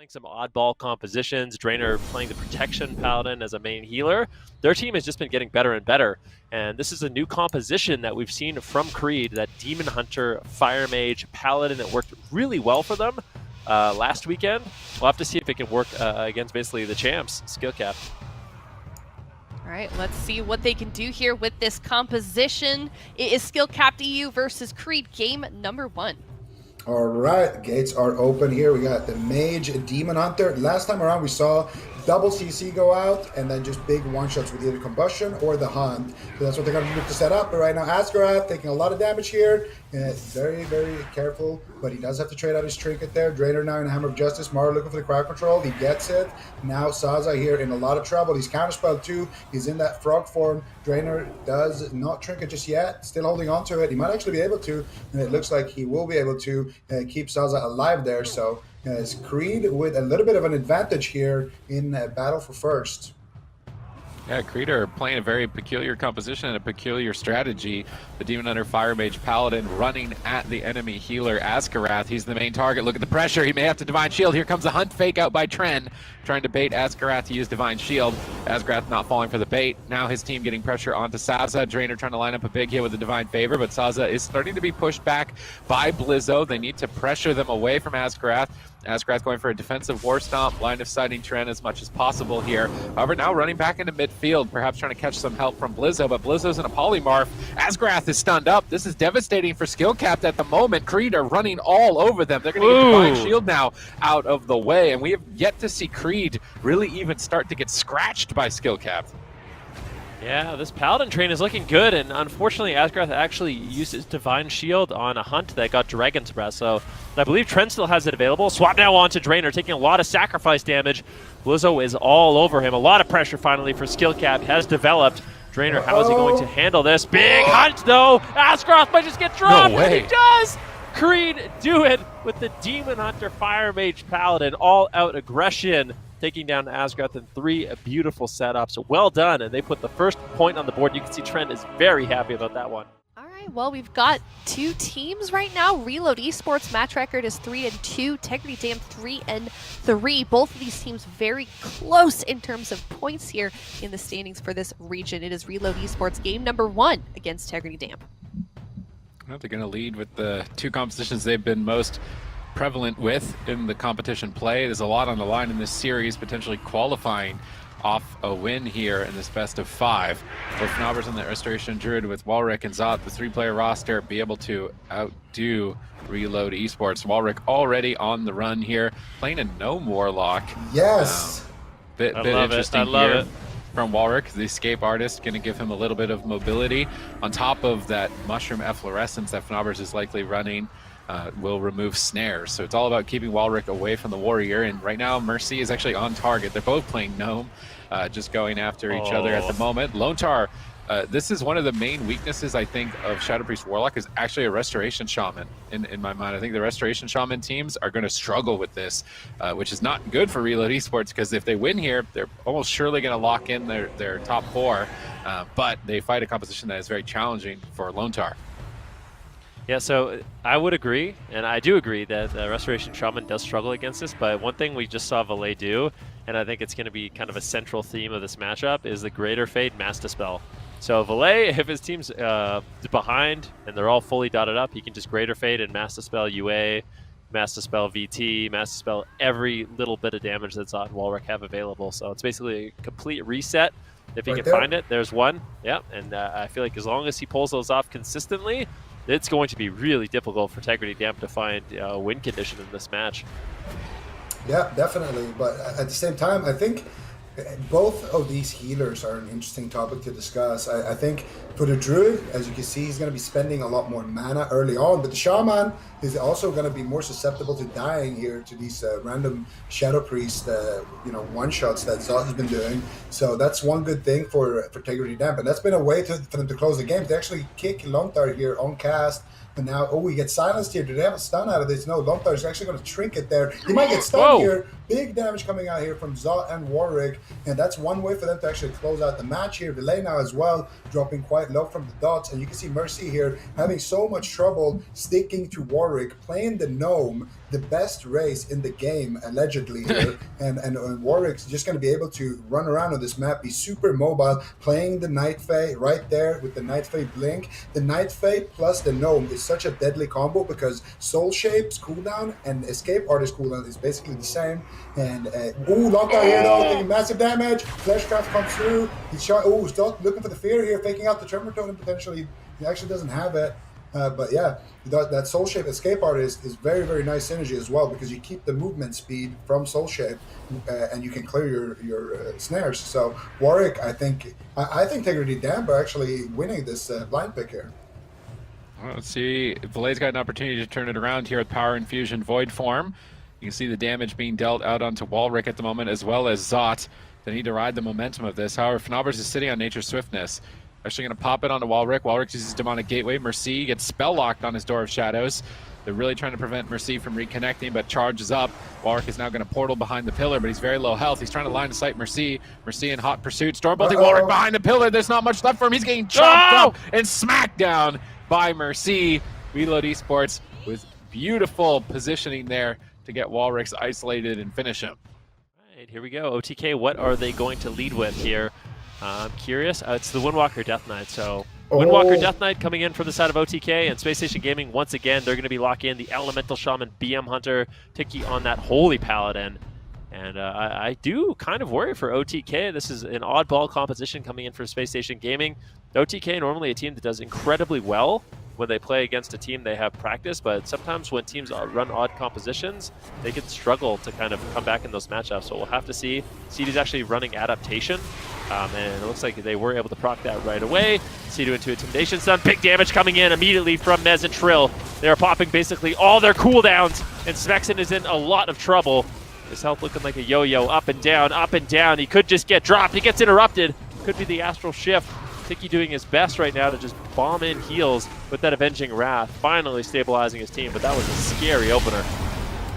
playing some oddball compositions, Drainer playing the protection paladin as a main healer. Their team has just been getting better and better. And this is a new composition that we've seen from Creed, that Demon Hunter, Fire Mage, Paladin that worked really well for them last weekend. We'll have to see if it can work against basically the champs, skill cap. All right, let's see what they can do here with this composition. It is skill capped EU versus Creed, game number 1. All right, gates are open here. We got the Mage, Demon Hunter. Last time around, we saw double CC go out and then just big one-shots with either Combustion or the Hunt. So that's what they're going to do to set up. But right now, Asgarath taking a lot of damage here. Very, very careful, but he does have to trade out his Trinket there. Drainer now in Hammer of Justice. Mara looking for the crowd control. He gets it. Now Zaza here in a lot of trouble. He's counterspelled too. He's in that frog form. Drainer does not Trinket just yet. Still holding on to it. He might actually be able to, and it looks like he will be able to keep Zaza alive there. So it's Creed with a little bit of an advantage here in battle for first. Yeah, Creed are playing a very peculiar composition and a peculiar strategy. The Demon Hunter, Fire Mage, Paladin running at the enemy healer, Asgarath. He's the main target. Look at the pressure. He may have to Divine Shield. Here comes the Hunt fake out by Tren, trying to bait Asgarath to use Divine Shield. Asgarath not falling for the bait. Now his team getting pressure onto Zaza. Drainer trying to line up a big hit with a Divine Favor, but Zaza is starting to be pushed back by Blizzo. They need to pressure them away from Asgarath. Asgarath going for a defensive War Stomp, line of sighting Tren as much as possible here. However, now running back into midfield, perhaps trying to catch some help from Blizzo, but Blizzo's in a polymorph. Asgarath is stunned up. This is devastating for skill capped at the moment. Creed are running all over them. They're going to get Divine Shield now out of the way, and we have yet to see Creed really even start to get scratched by skill capped. Yeah, this Paladin train is looking good, and unfortunately Asgarath actually used his Divine Shield on a Hunt that got Dragon's Breath, so I believe Tren still has it available. Swap now onto Drainer, taking a lot of sacrifice damage. Blizzo is all over him. A lot of pressure finally for skill cap has developed. Drainer, how is he going to handle this? Big Hunt though! Asgarath might just get dropped, and he does! Creed do it with the Demon Hunter, Fire Mage, Paladin, all out aggression, taking down Asgarath in 3 beautiful setups. Well done, and they put the first point on the board. You can see Trent is very happy about that one. All right, well, we've got 2 teams right now. Reload Esports match record is 3-2. Tegridy Dam 3-3. Both of these teams very close in terms of points here in the standings for this region. It is Reload Esports game number 1 against Tegridy Dam. Well, they're going to lead with the 2 compositions they've been most prevalent with in the competition play. There's a lot on the line in this series, potentially qualifying off a win here in this best of 5. For Fnaubers and the Restoration Druid with Walrick and Zot, the 3-player roster, be able to outdo Reload Esports. Walrick already on the run here, playing a Gnome Warlock. Yes! Bit interesting here from Walrick, the escape artist, going to give him a little bit of mobility. On top of that Mushroom Efflorescence that Fnaubers is likely running, will remove snares. So it's all about keeping Walrick away from the warrior. And right now, Mercy is actually on target. They're both playing Gnome, just going after each other at the moment. Lontar, this is one of the main weaknesses, I think, of Shadow Priest Warlock, is actually a Restoration Shaman in my mind. I think the Restoration Shaman teams are going to struggle with this, which is not good for Reload Esports, because if they win here, they're almost surely going to lock in their top 4, but they fight a composition that is very challenging for Lontar. Yeah, so I would agree, and I do agree that the Restoration Shaman does struggle against this, but one thing we just saw Valet do, and I think it's going to be kind of a central theme of this matchup, is the Greater Fade Mass Dispel. So Valet, if his team's behind and they're all fully dotted up, he can just Greater Fade and Mass Dispel UA, Mass Dispel VT, Mass Dispel every little bit of damage that's on Walrick have available. So it's basically a complete reset. If he can find it, there's one. Yeah, and I feel like as long as he pulls those off consistently, it's going to be really difficult for Tegridy Dam to find a win condition in this match. Yeah, definitely. But at the same time, I think both of these healers are an interesting topic to discuss. I think for the Druid, as you can see, he's going to be spending a lot more mana early on, but the Shaman is also going to be more susceptible to dying here to these random Shadow Priest, one-shots that Zot has been doing. So that's one good thing for Tegridy Dam, but that's been a way for them to close the game. They actually kick Lontar here on cast. But now, we get silenced here. Do they have a stun out of this? No, Lontar is actually going to Trinket there. He might get stunned here. Big damage coming out here from Zot and Warrick. And that's one way for them to actually close out the match here. Delay now as well, dropping quite low from the dots. And you can see Mercy here having so much trouble sticking to Warrick, playing the Gnome, the best race in the game, allegedly here, and Warwick's just going to be able to run around on this map, be super mobile, playing the Night Fae right there with the Night Fae blink. The Night Fae plus the Gnome is such a deadly combo because Soul Shape's cooldown and Escape Artist cooldown is basically the same. And ooh, lockdown here though, taking massive damage. Fleshcraft comes through. He's shot. Ooh, still looking for the fear here, faking out the Tremor Totem potentially. He actually doesn't have it. But yeah, that Soul Shape Escape Artist is very, very nice synergy as well because you keep the movement speed from Soul Shape and you can clear your snares. So Warwick, I think Tegridy Damp are actually winning this blind pick here. Well, let's see. Valet's got an opportunity to turn it around here with Power Infusion Void Form. You can see the damage being dealt out onto Walrick at the moment, as well as Zot. They need to ride the momentum of this. However, Fnaubers is sitting on Nature's Swiftness. Actually going to pop it onto Walrick. Walrick uses Demonic Gateway. Mercy gets spell locked on his Door of Shadows. They're really trying to prevent Mercy from reconnecting, but charges up. Walrick is now going to portal behind the pillar, but he's very low health. He's trying to line of sight Mercy. Mercy in hot pursuit. Stormbolting Walrick behind the pillar. There's not much left for him. He's getting chopped up and smacked down by Mercy. Reload Esports with beautiful positioning there to get Walrick's isolated and finish him. All right, here we go. OTK, what are they going to lead with here? I'm curious. It's the Windwalker Death Knight. So Windwalker Death Knight coming in from the side of OTK, and Spacestation Gaming, once again, they're going to be locking in the Elemental Shaman, BM Hunter, Tiki on that Holy Paladin. And I do kind of worry for OTK. This is an oddball composition coming in for Spacestation Gaming. OTK normally a team that does incredibly well when they play against a team they have practice, but sometimes when teams run odd compositions, they can struggle to kind of come back in those matchups. So we'll have to see. CD's actually running Adaptation, and it looks like they were able to proc that right away. C2 into Intimidation Stun. Big damage coming in immediately from Mez and Trill. They're popping basically all their cooldowns, and Smexon is in a lot of trouble. His health looking like a yo-yo, up and down, up and down. He could just get dropped. He gets interrupted. Could be the Astral Shift. Tiki doing his best right now to just bomb in heals with that Avenging Wrath, finally stabilizing his team, but that was a scary opener.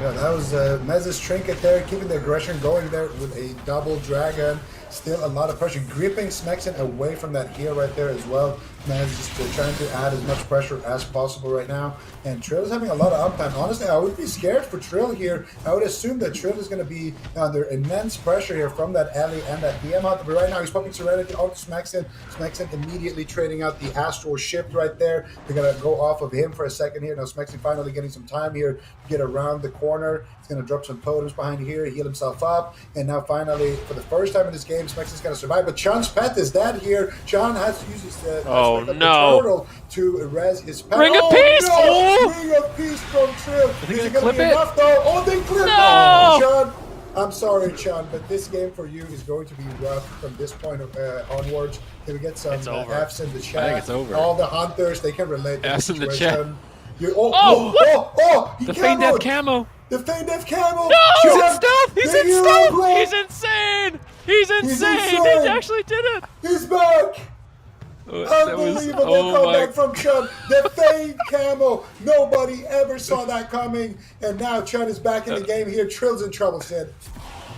Yeah, that was Mez's trinket there, keeping the aggression going there with a double dragon. Still a lot of pressure, gripping Smexon away from that heal right there as well. Mez just trying to add as much pressure as possible right now. And Trill is having a lot of uptime. Honestly, I would be scared for Trill here. I would assume that Trill is going to be under immense pressure here from that Ellie and that DM Hunter. But right now he's popping Serenity onto Smexon. Smexon immediately trading out the Astral Shift right there. They're going to go off of him for a second here. Now Smexon finally getting some time here to get around the corner. He's going to drop some totems behind here, heal himself up. And now finally, for the first time in this game, Smexon's going to survive. But Chun's pet is dead here. Chun has to use his turtle to res his pet. Ring of Peace! No! Ring of Peace from Trill. Is it going to be enough though? Oh, they clip! No! Chun, I'm sorry, Chun, but this game for you is going to be rough from this point onwards. Can we get some Fs in the chat? I think it's over. All the hunters, they can relate to Fs the in the situation. chat. The Feign Death Camo. The Feign Death Camo! No! He's in stealth! He's in stealth! He's insane! He's insane! He actually did it! He's back! Unbelievable comeback from Chun. The Feign Camo. Nobody ever saw that coming. And now Chun is back in the game here. Trill's in trouble, Sid.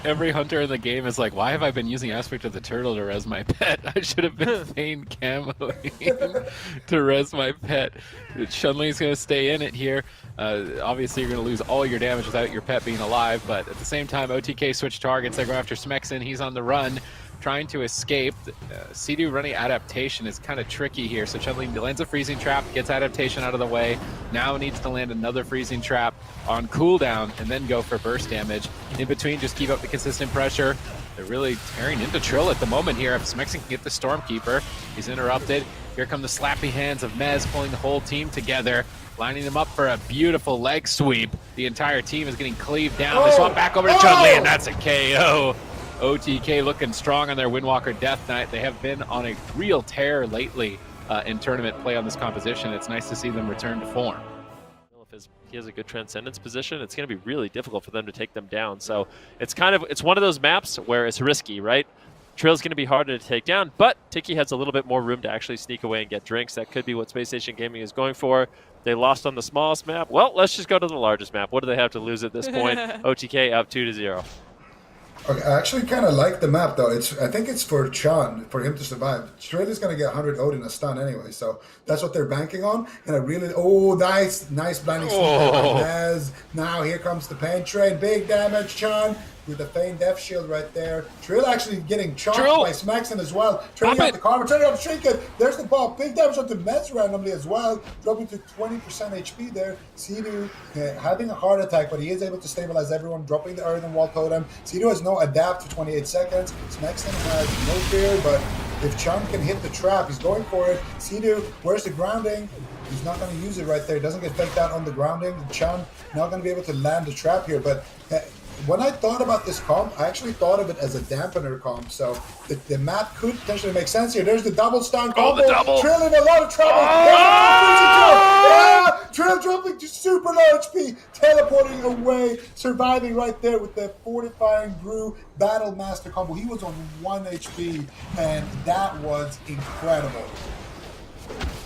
Every hunter in the game is like, why have I been using Aspect of the Turtle to res my pet? I should have been Feign Camoing to res my pet. Chun-Li's going to stay in it here. Obviously, you're going to lose all your damage without your pet being alive, but at the same time, OTK switch targets. They go after Smexon. He's on the run, trying to escape. C2 running Adaptation is kind of tricky here. So Chun-Li lands a Freezing Trap, gets Adaptation out of the way. Now needs to land another Freezing Trap on cooldown and then go for burst damage. In between, just keep up the consistent pressure. They're really tearing into Trill at the moment here. If Smexon can get the Stormkeeper, he's interrupted. Here come the slappy hands of Mez pulling the whole team together, lining them up for a beautiful leg sweep. The entire team is getting cleaved down. They swap back over to Chun-Li, and that's a KO. OTK looking strong on their Windwalker Death Knight. They have been on a real tear lately in tournament play on this composition. It's nice to see them return to form. If he has a good Transcendence position, it's going to be really difficult for them to take them down. So it's one of those maps where it's risky, right? Trill's going to be harder to take down, but Tiki has a little bit more room to actually sneak away and get drinks. That could be what Spacestation Gaming is going for. They lost on the smallest map. Well, let's just go to the largest map. What do they have to lose at this point? OTK up 2-0. Okay, I actually kind of like the map though. I think it's for Chan, for him to survive. Trill is going to get 100 Odin a stun anyway, so that's what they're banking on. And I really, nice blinding sweep by Nez. Now here comes the pain train, big damage, Chan. With the Feign Death Shield right there. Trill actually getting chopped by Smaxon as well. Turning out the Karma, turning out the Trinket. There's the ball. Big damage onto Mez randomly as well. Dropping to 20% HP there. Sidu having a heart attack, but he is able to stabilize everyone. Dropping the Earthen Wall Totem. Sidu has no adapt for 28 seconds. Smaxon has no fear, but if Chan can hit the trap, he's going for it. Sidu, where's the grounding? He's not going to use it right there. He doesn't get faked out on the grounding. Chan not going to be able to land the trap here, but when I thought about this comp, I actually thought of it as a dampener comp, so the map could potentially make sense here. There's the double stun combo. Trill in a lot of trouble. Trill dropping to super low HP, teleporting away, surviving right there with the Fortifying Brew Battle Master combo. He was on 1 HP, and that was incredible.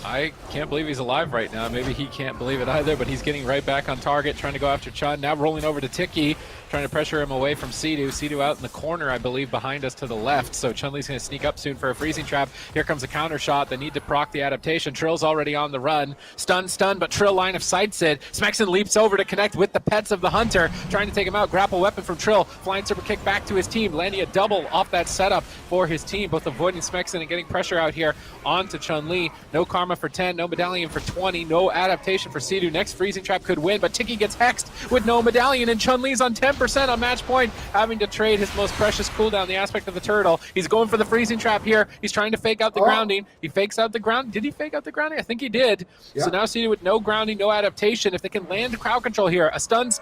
I can't believe he's alive right now. Maybe he can't believe it either, but he's getting right back on target, trying to go after Chun. Now rolling over to Tiki, trying to pressure him away from Sidu. Sidu out in the corner, I believe, behind us to the left. So Chun-Li's going to sneak up soon for a freezing trap. Here comes a counter shot. They need to proc the adaptation. Trill's already on the run. Stun, but Trill line of sights it. Smaxon leaps over to connect with the pets of the Hunter, trying to take him out. Grapple weapon from Trill. Flying super kick back to his team, landing a double off that setup for his team, both avoiding Smaxon and getting pressure out here onto Chun-Li. No karma for 10, no medallion for 20, no adaptation for Sidu. Next freezing trap could win, but Tiki gets hexed with no medallion, and Chun-Li's on 10% on match point, having to trade his most precious cooldown, the aspect of the turtle. He's going for the freezing trap here. He's trying to fake out the grounding. He fakes out the ground. Did he fake out the grounding? I think he did. Yeah. So now Sidu with no grounding, no adaptation. If they can land crowd control here, a stun,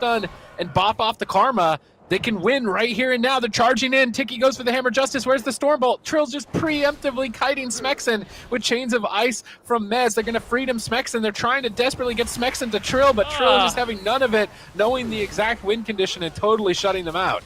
and bop off the karma, they can win right here and now. They're charging in. Tiki goes for the Hammer Justice. Where's the Stormbolt? Trill's just preemptively kiting Smexon with Chains of Ice from Mez. They're going to freedom Smexon. They're trying to desperately get Smexon to Trill, but Trill just having none of it, knowing the exact win condition and totally shutting them out.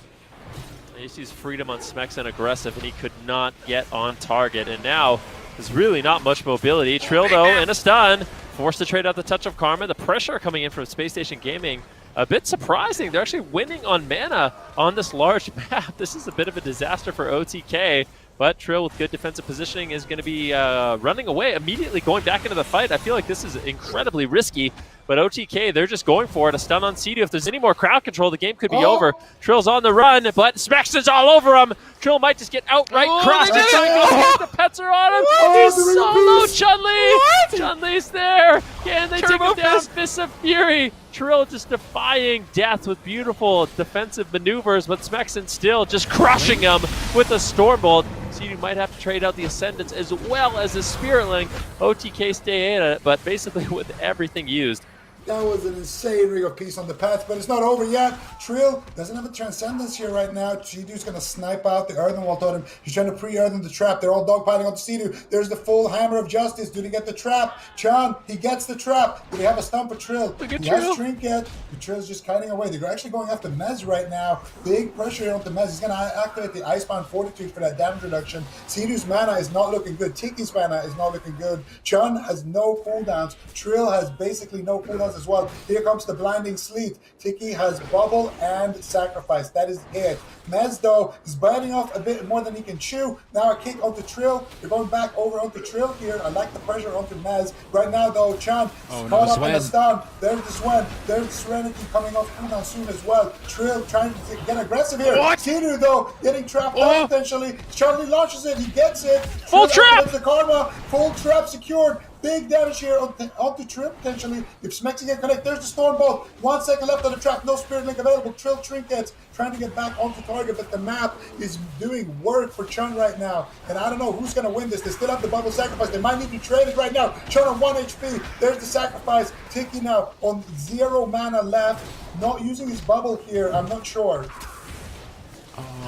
He sees freedom on Smexon aggressive, and he could not get on target. And now there's really not much mobility. Trill, though, in a stun, forced to trade out the Touch of Karma. The pressure coming in from Spacestation Gaming, a bit surprising. They're actually winning on mana on this large map. This is a bit of a disaster for OTK, but Trill with good defensive positioning is going to be running away, immediately going back into the fight. I feel like this is incredibly risky, but OTK, they're just going for it. A stun on Sidu. If there's any more crowd control, the game could be over. Trill's on the run, but Smaxon's all over him. Trill might just get outright crushed. The pets are on him. He's solo. Chun-Li. Chun-Li's there. Can they take him down? Fists of Fury. Trill just defying death with beautiful defensive maneuvers, but Smaxon still just crushing him with a Stormbolt. Sidu might have to trade out the Ascendants as well as the Spirit Link. OTK stay in it, but basically with everything used. That was an insane ring of peace on the path, but it's not over yet. Trill doesn't have a Transcendence here right now. Sidu's going to snipe out the Earthen Wall Totem. He's trying to pre-earthen the trap. They're all dogpiling onto Sidu. There's the full Hammer of Justice. Do they get the trap? Chan, he gets the trap. Do they have a stun for Trill? He has Trinket. The Trill's just kiting away. They're actually going after Mez right now. Big pressure here onto Mez. He's going to activate the Icebound Fortitude for that damage reduction. Sidu's mana is not looking good. Tiki's mana is not looking good. Chan has no cooldowns. Trill has basically no cooldowns as well. Here comes the Blinding Sleet. Tiki has Bubble and Sacrifice. That is it. Mez, though, is biting off a bit more than he can chew. Now a kick onto Trill. They're going back over onto Trill here. I like the pressure onto Mez. Right now, though, Chan caught up in the stun. There's the Swen. There's the Serenity coming off cooldown soon as well. Trill trying to get aggressive here. Sidu, though, getting trapped out potentially. Charlie launches it. He gets it. Full trap! The Karma. Full trap secured. Big damage here onto Trill potentially. If Smexy can connect, there's the Stormbolt. 1 second left on the trap. No Spirit Link available. Trill Trinkets trying to get back onto target, but the map is doing work for Chun right now. And I don't know who's going to win this. They still have the Bubble Sacrifice. They might need to trade it right now. Chun on 1 HP. There's the Sacrifice. Tiki now on 0 mana left. Not using his bubble here. I'm not sure.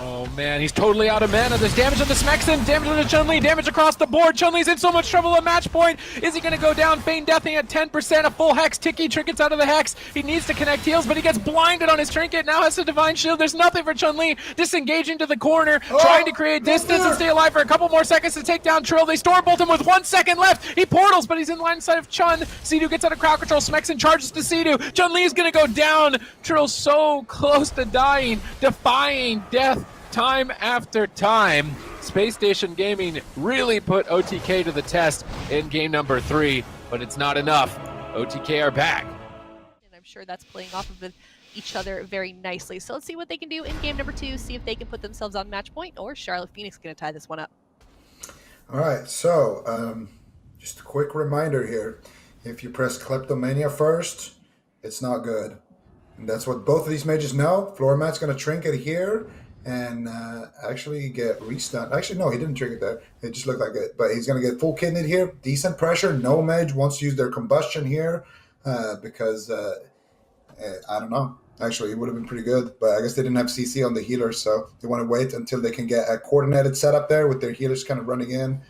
Oh man, he's totally out of mana. There's damage on the Smexon, damage on the Chun-Li, damage across the board. Chun-Li's in so much trouble at match point. Is he going to go down? Feign Deathing at 10%, a full Hex. Tiki trinkets out of the Hex. He needs to connect heals, but he gets blinded on his trinket. Now has a Divine Shield. There's nothing for Chun-Li. Disengaging to the corner, trying to create distance and stay alive for a couple more seconds to take down Trill. They Stormbolt him with 1 second left. He portals, but he's in line of sight of Chun. Sidu gets out of crowd control. Smexon charges to Sidu. Chun-Li is going to go down. Trill's so close to dying, defying death time after time, Spacestation Gaming really put OTK to the test in game number 3, but it's not enough. OTK are back. And I'm sure that's playing off of each other very nicely. So let's see what they can do in game number 2, see if they can put themselves on match point, or Charlotte Phoenix going to tie this one up. All right, so just a quick reminder here. If you press Kleptomania first, it's not good. And that's what both of these mages know. Floormat's going to trinket here and actually get restunned. Actually, no, he didn't trinket there. It just looked like it. But he's going to get full kidneyed here. Decent pressure. No mage wants to use their combustion here because, I don't know. Actually, it would have been pretty good. But I guess they didn't have CC on the healers, so they want to wait until they can get a coordinated setup there with their healers kind of running in.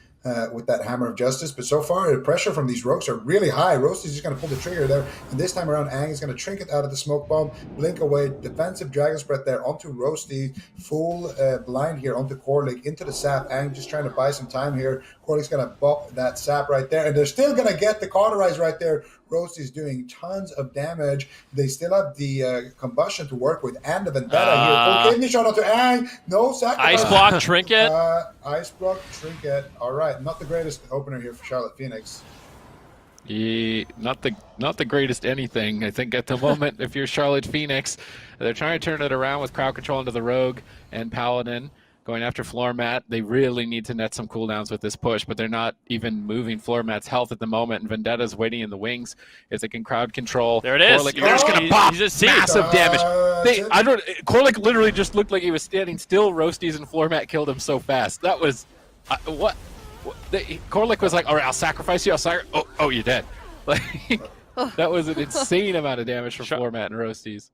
With that Hammer of Justice, but so far the pressure from these rogues are really high. Roasty's just going to pull the trigger there, and this time around Aang is going to trinket out of the smoke bomb, blink away, defensive Dragon's Breath there onto Roasty, full blind here onto Corlick, into the sap. Aang just trying to buy some time here. Corlick's going to bop that sap right there, and they're still going to get the cauterize right there. Roasty's doing tons of damage. They still have the combustion to work with, and the Vendetta here. Full kidney shot onto Aang. No sacrifice. Ice block trinket. Ice block trinket. All right, not the greatest opener here for Charlotte Phoenix. Yeah, not the greatest anything. I think at the moment, if you're Charlotte Phoenix, they're trying to turn it around with crowd control into the Rogue and Paladin. Going after floor mat, they really need to net some cooldowns with this push, but they're not even moving floor mat's health at the moment. And Vendetta's waiting in the wings if they can crowd control. There it is. Corlick, they're just gonna pop massive damage. Corlick literally just looked like he was standing still. Roasties and floor mat killed him so fast. That was Corlick was like, all right, I'll sacrifice you. Oh, you're dead. Like that was an insane amount of damage from floor mat and Roasties.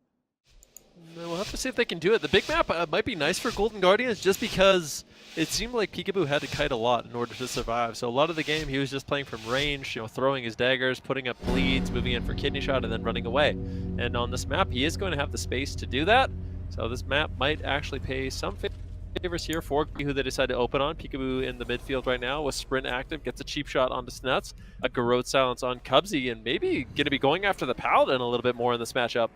We'll have to see if they can do it. The big map might be nice for Golden Guardians just because it seemed like Peekaboo had to kite a lot in order to survive. So a lot of the game he was just playing from range, throwing his daggers, putting up bleeds, moving in for kidney shot, and then running away. And on this map, he is going to have the space to do that. So this map might actually pay some favors here for who they decide to open on. Peekaboo in the midfield right now with sprint active, gets a cheap shot onto Snuts, a Garrote silence on Cubsy, and maybe going to be going after the Paladin a little bit more in this matchup.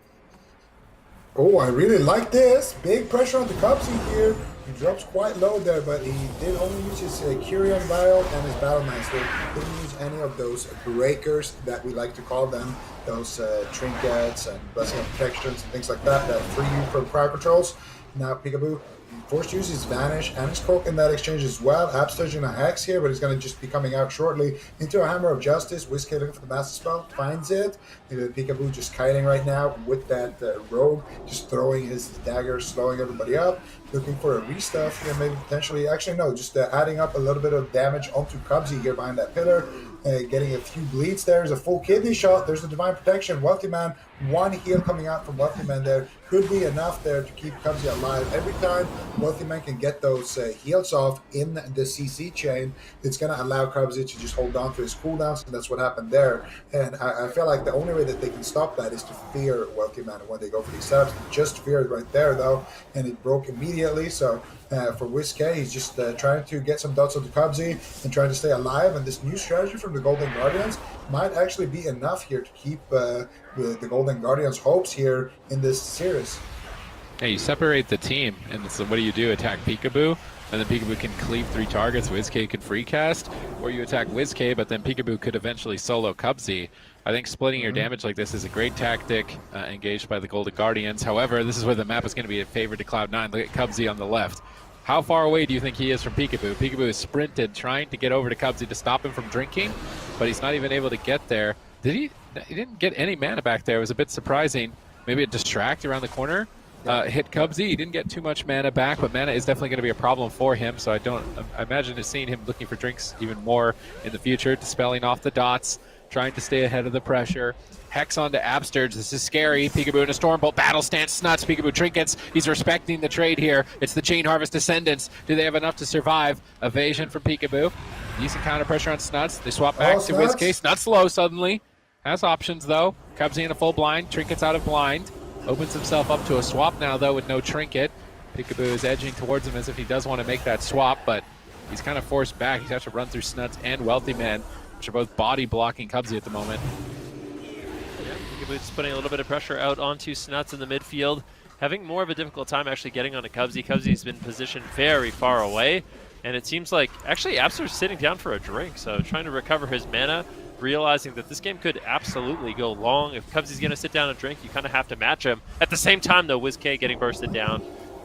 Oh, I really like this. Big pressure on the Cubsy here. He drops quite low there, but he did only use his Curion Vial and his Battlemaster. Didn't use any of those breakers that we like to call them. Those trinkets and Blessing of Protections and things like that free you from crowd controls. Now Peekaboo forced to use his Vanish and his Cloak in that exchange as well. Abster's in a Hex here, but he's going to just be coming out shortly into a Hammer of Justice. Whiskey looking for the Master Spell, finds it. Peekaboo just kiting right now with that Rogue, just throwing his daggers, slowing everybody up. Looking for a restuff here, maybe potentially. Actually, no, just adding up a little bit of damage onto Cubsy here behind that pillar. Getting a few bleeds there. There's a full kidney shot. There's the Divine Protection. Wealthy Man, one heal coming out from Wealthy Man there. Could be enough there to keep Cubsy alive. Every time Wealthy Man can get those heals off in the CC chain, it's going to allow Cubsy to just hold on to his cooldowns, and that's what happened there. And I feel like the only way that they can stop that is to fear Wealthy Man when they go for these setups. Just fear it right there, though, and it broke immediately. So for Whiskey, he's just trying to get some dots on the Cubsy and trying to stay alive. And this new strategy from the Golden Guardians might actually be enough here to keep the Golden Guardians' hopes here in this series. Hey, you separate the team, and so what do? Attack Peekaboo, and then Peekaboo can cleave 3 targets, Whiskey can free cast, or you attack Whiskey, but then Peekaboo could eventually solo Cubsy. I think splitting your damage like this is a great tactic engaged by the Golden Guardians. However, this is where the map is going to be a favor to Cloud9. Look at Cubsy on the left. How far away do you think he is from Peekaboo? Peekaboo is sprinted, trying to get over to Cubsy to stop him from drinking, but he's not even able to get there. He didn't get any mana back there. It was a bit surprising. Maybe a distract around the corner. Hit Cubsy. He didn't get too much mana back, but mana is definitely going to be a problem for him, so I imagine seeing him looking for drinks even more in the future, dispelling off the dots, trying to stay ahead of the pressure. Hex onto Absterge. This is scary. Peekaboo in a Stormbolt. Battle stance Snuts. Peekaboo trinkets. He's respecting the trade here. It's the Chain Harvest Descendants. Do they have enough to survive? Evasion from Peekaboo. Decent counter pressure on Snuts. They swap back to Whiskey. Snuts low suddenly. Has options though. Cubsy in a full blind. Trinkets out of blind. Opens himself up to a swap now though with no trinket. Peekaboo is edging towards him as if he does want to make that swap, but he's kind of forced back. He's has to run through Snuts and Wealthy Man, which are both body blocking Cubsy at the moment. Peekaboo's putting a little bit of pressure out onto Snuts in the midfield. having more of a difficult time actually getting onto Cubsy. Cubsy's been positioned very far away, and it seems like actually Hamsters sitting down for a drink, so trying to recover his mana, realizing that this game could absolutely go long. If Cubsy's going to sit down and drink, you kind of have to match him. At the same time, though, WizK getting bursted down,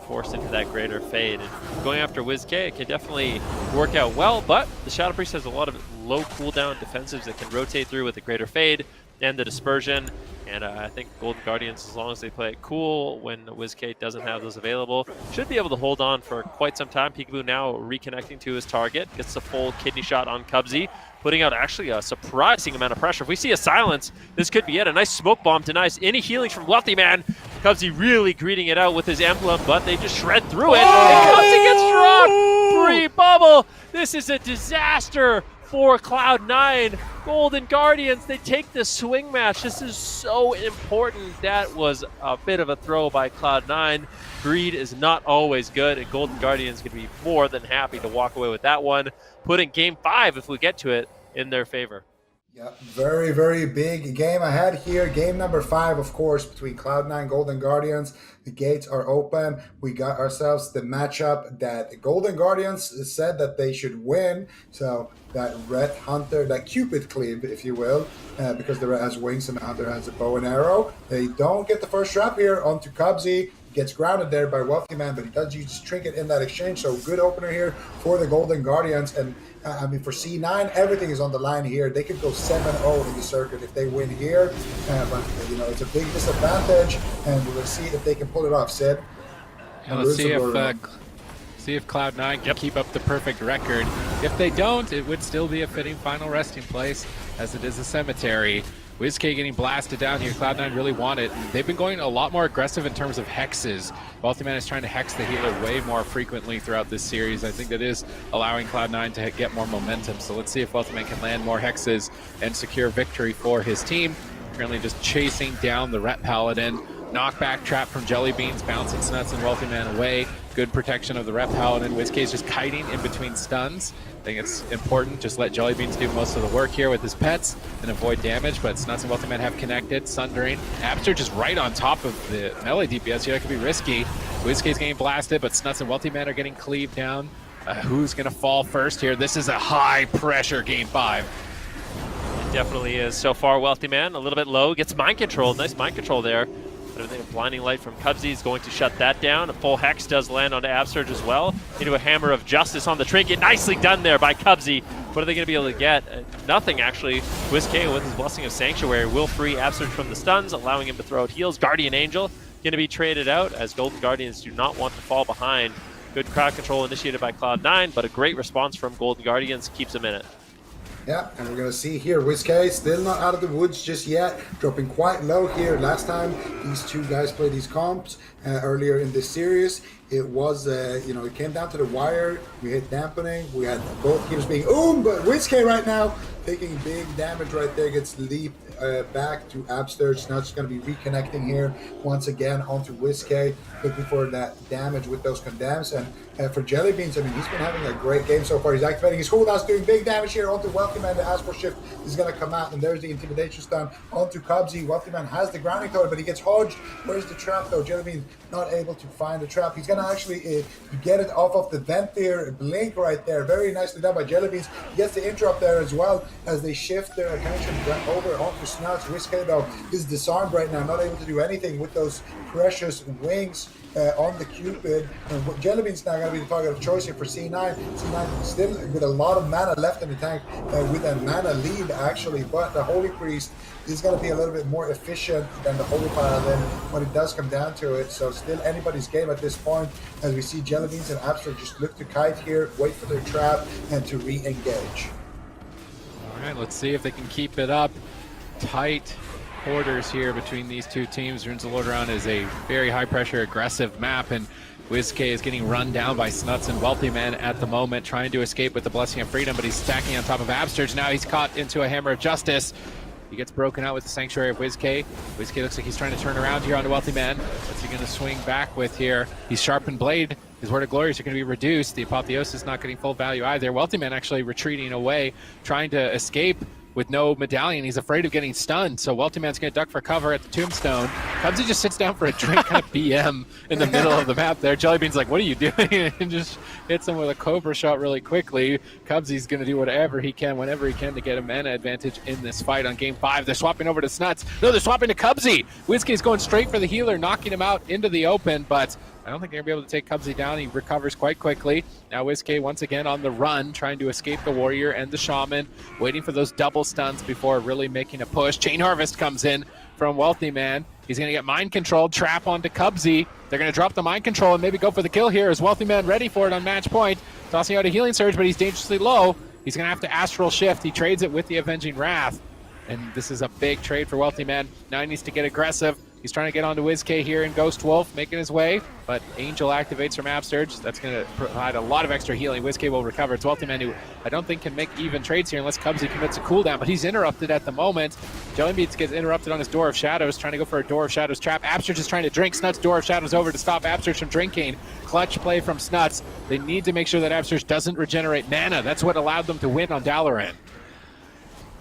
forced into that greater fade. And going after WizK, it can definitely work out well, but the Shadow Priest has a lot of low cooldown defensives that can rotate through with the greater fade and the dispersion. And I think Golden Guardians, as long as they play it cool when WizK doesn't have those available, should be able to hold on for quite some time. Peekaboo now reconnecting to his target, gets the full kidney shot on Cubsy, putting out actually a surprising amount of pressure. If we see a silence, this could be it. A nice smoke bomb denies any healings from Wealthy Man. Cubsy really greeting it out with his emblem, but they just shred through it. And Cubsy gets dropped! Free bubble! This is a disaster for Cloud9. Golden Guardians, they take the swing match. This is so important. That was a bit of a throw by Cloud9. Greed is not always good, and Golden Guardians can be more than happy to walk away with that one, putting Game 5, if we get to it, in their favor. Yeah, very, very big game ahead here. Game number 5, of course, between Cloud9 Golden Guardians. The gates are open. We got ourselves the matchup that the Golden Guardians said that they should win. So that Red Hunter, that Cupid cleave, if you will, because the Red has wings and the Hunter has a bow and arrow. They don't get the first trap here onto Cubsy. Gets grounded there by Wealthy Man, but he does use Trinket in that exchange. So good opener here for the Golden Guardians. And I mean, for C9, everything is on the line here. They could go 7-0 in the circuit if they win here. But, you know, it's a big disadvantage, and we'll see if they can pull it off, Sid. Yeah, let's see if Cloud9 can keep up the perfect record. If they don't, it would still be a fitting final resting place, as it is a cemetery. WizK getting blasted down here. Cloud9 really want it. They've been going a lot more aggressive in terms of hexes. Wealthy Man is trying to hex the healer way more frequently throughout this series. I think that is allowing Cloud9 to get more momentum. So let's see if Wealthy Man can land more hexes and secure victory for his team. Currently just chasing down the Ret Paladin. Knockback trap from Jellybeans, bouncing Snuts and Wealthy Man away. Good protection of the Ret Paladin. WizK is just kiting in between stuns. I think it's important, just let Jellybeans do most of the work here with his pets and avoid damage, but Snuts and Wealthy Man have connected. Sundering. Hamster just right on top of the melee DPS here. That could be risky. WizK is getting blasted, but Snuts and Wealthy Man are getting cleaved down. Who's going to fall first here? This is a high pressure Game 5. It definitely is. So far, Wealthy Man a little bit low. Gets mind control. Nice mind control there. But I think a blinding light from Cubsy is going to shut that down. A full hex does land onto Absurge as well. Into a hammer of justice on the trinket. Nicely done there by Cubsy. What are they going to be able to get? Nothing, actually. WizK with his Blessing of Sanctuary will free Absurge from the stuns, allowing him to throw out heals. Guardian Angel going to be traded out, as Golden Guardians do not want to fall behind. Good crowd control initiated by Cloud9, but a great response from Golden Guardians keeps him in it. Yeah, and we're going to see here, WizK still not out of the woods just yet, dropping quite low here. Last time these two guys played these comps earlier in this series, it was, you know, it came down to the wire. We hit dampening. We had both teams being but WizK right now taking big damage right there, gets leaped back to Absurge. Now it's going to be reconnecting here once again onto WizK, looking for that damage with those condemns. And for Jellybeans, I mean, he's been having a great game so far. He's activating his cooldowns, doing big damage here onto Wealthy Man. The Astral Shift is going to come out, and there's the Intimidation Stun onto Cubsy. Wealthy Man has the grounding tower, but he gets hodged. Where's the trap, though? Jellybeans not able to find the trap. He's going to actually get it off of the vent there. Blink right there. Very nicely done by Jellybeans. He gets the interrupt there as well as they shift their attention over onto Snuts. WizK, though, is disarmed right now, not able to do anything with those precious wings on the Cupid. And Jellybean's now going to be the target of choice here for C9. C9 still with a lot of mana left in the tank, with a mana lead actually, but the Holy Priest is going to be a little bit more efficient than the Holy Paladin when it does come down to it. So still anybody's game at this point, as we see Jellybeans and Abstract just look to kite here, wait for their trap, and to re-engage. All right, let's see if they can keep it up. Tight quarters here between these two teams. Runes of Lordaeron is a very high pressure, aggressive map, and WizK is getting run down by Snuts and Wealthy Man at the moment, trying to escape with the Blessing of Freedom, but he's stacking on top of Absurge. Now he's caught into a Hammer of Justice. He gets broken out with the Sanctuary of WizK. WizK looks like he's trying to turn around here onto Wealthy Man. What's he going to swing back with here? He's Sharpened Blade. His Word of Glories are going to be reduced. The Apotheosis not getting full value either. Wealthy Man actually retreating away, trying to escape. with no medallion. He's afraid of getting stunned, so Welty Man's going to duck for cover at the tombstone. Cubsy just sits down for a drink, kind of BM in the middle of the map there. Jellybean's like, what are you doing? And just hits him with a Cobra shot really quickly. Cubsy's going to do whatever he can, whenever he can, to get a mana advantage in this fight on game 5. They're swapping over to Snuts. No, they're swapping to Cubsy. Whiskey's going straight for the healer, knocking him out into the open, but I don't think they're going to be able to take Cubsy down. He recovers quite quickly. Now Whiskey once again on the run, trying to escape the warrior and the shaman, waiting for those double stuns before really making a push. Chain Harvest comes in from Wealthy Man. He's going to get mind controlled, trap onto Cubsy. They're going to drop the mind control and maybe go for the kill here. Is Wealthy Man ready for it on match point? Tossing out a healing surge, but he's dangerously low. He's going to have to astral shift. He trades it with the Avenging Wrath. And this is a big trade for Wealthy Man. Now he needs to get aggressive. He's trying to get onto WizK here in Ghost Wolf, making his way, but Angel activates from Hamsters. That's going to provide a lot of extra healing. WizK will recover. It's Wealthy Man who I don't think can make even trades here unless Cubsy commits a cooldown, but he's interrupted at the moment. Jellybeans gets interrupted on his Door of Shadows, trying to go for a Door of Shadows trap. Hamsters is trying to drink. Snuts Door of Shadows over to stop Hamsters from drinking. Clutch play from Snuts. They need to make sure that Hamsters doesn't regenerate mana. That's what allowed them to win on Dalaran.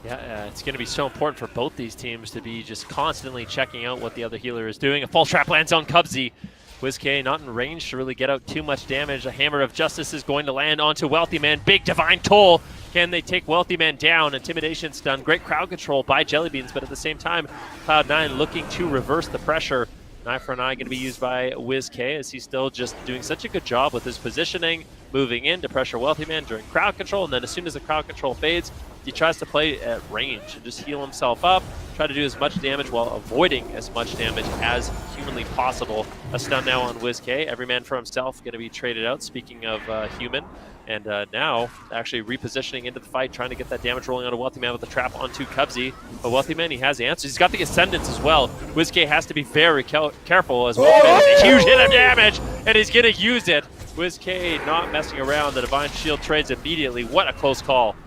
Yeah, it's going to be so important for both these teams to be just constantly checking out what the other healer is doing. A false trap lands on Cubsy. WizK not in range to really get out too much damage. A Hammer of Justice is going to land onto Wealthy Man. Big Divine Toll. Can they take Wealthy Man down? Intimidation stun. Great crowd control by Jellybeans, but at the same time, Cloud9 looking to reverse the pressure. An eye for an eye going to be used by WizK as he's still just doing such a good job with his positioning, moving in to pressure Wealthy Man during crowd control, and then as soon as the crowd control fades, he tries to play at range and just heal himself up, try to do as much damage while avoiding as much damage as humanly possible. A stun now on WizK. Every man for himself going to be traded out, speaking of human. And now actually repositioning into the fight, trying to get that damage rolling on a Wealthy Man with the trap onto Cubsy. But Wealthy Man, he has the answers. He's got the Ascendance as well. WizK has to be very careful as Wealthy Man has a huge hit of damage, and he's going to use it. WizK not messing around. The Divine Shield trades immediately. What a close call.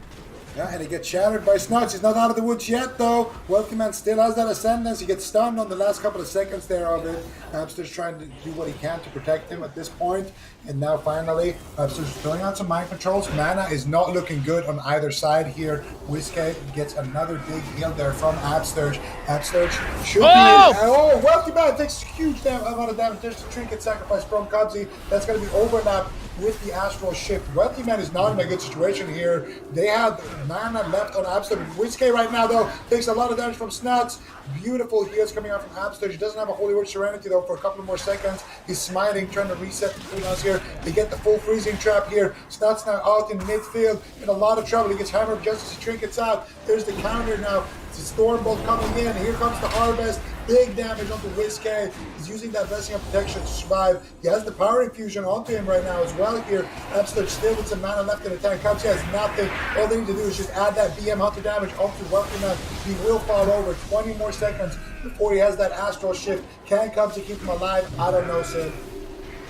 Yeah, and he gets shattered by Snuts. He's not out of the woods yet, though. Wealthy Man still has that Ascendance. He gets stunned on the last couple of seconds there of it. Hamster's trying to do what he can to protect him at this point. And now finally, Hamster's throwing out some mind controls. Mana is not looking good on either side here. WizK gets another big heal there from Hamsters. Hamsters should be... Oh, Wealthy Man takes a huge amount of damage. There's the Trinket sacrifice from Cubsy. That's going to be overlapped with the Astral Shift. Wealthy Man is not in a good situation here. They have mana left on Hamster. WizK right now, though, takes a lot of damage from Snuts. Beautiful heals coming out from Hamster. He doesn't have a Holy Word Serenity, though, for a couple more seconds. He's smiting, trying to reset the cooldowns here. They get the full freezing trap here. Snuts now out in midfield, in a lot of trouble. He gets Hammer of Justice, he trinkets out. There's the counter now. It's a Stormbolt coming in. Here comes the Harvest. Big damage onto WizK. He's using that Blessing of Protection to survive. He has the Power Infusion onto him right now as well here. Hamster still with some mana left in the tank. Cubsy has nothing. All they need to do is just add that BM Hunter damage onto Wealthy Man. He will fall over. 20 more seconds before he has that Astral Shift. Can Cubsy keep him alive? I don't know, Sid.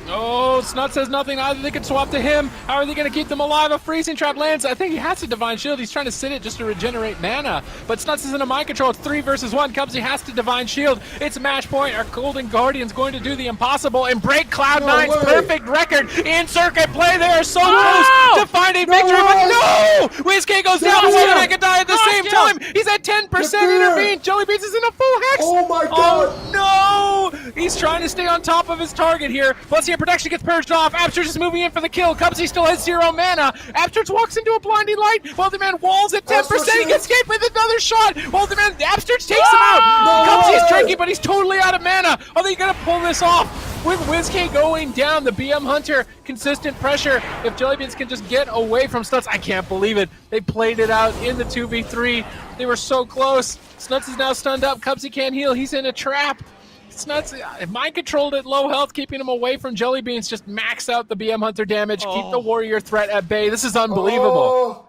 Oh, Snuts says nothing. Either they can swap to him. How are they going to keep them alive? A freezing trap lands. I think he has a Divine Shield. He's trying to sit it just to regenerate mana. But Snuts is in a mind control. It's 3 versus 1. Cubsy has to Divine Shield. It's match point. Our Golden Guardian's going to do the impossible and break Cloud9's perfect record in circuit play. They are so close to finding victory, but no! WizK goes down. Wealthy can die at the same time. He's at 10% intervened. Jellybeans is in a full hex. Oh my god! Oh no! He's trying to stay on top of his target here. Plus, protection gets purged off. Hamsters is moving in for the kill. Cubsy still has 0 mana. Hamsters walks into a blinding light. Wealthy Man walls at 10%. He gets escaped with another shot. Wealthy Man, Hamsters takes him out. Cubsy's drinking, but he's totally out of mana. Are they going to pull this off? With WizK going down, the BM Hunter, consistent pressure. If Jellybeans can just get away from Snuts, I can't believe it. They played it out in the 2v3. They were so close. Snuts is now stunned up. Cubsy can't heal. He's in a trap. Snuts mind controlled at low health, keeping him away from Jellybeans. Just max out the BM Hunter damage, keep the warrior threat at bay. This is unbelievable.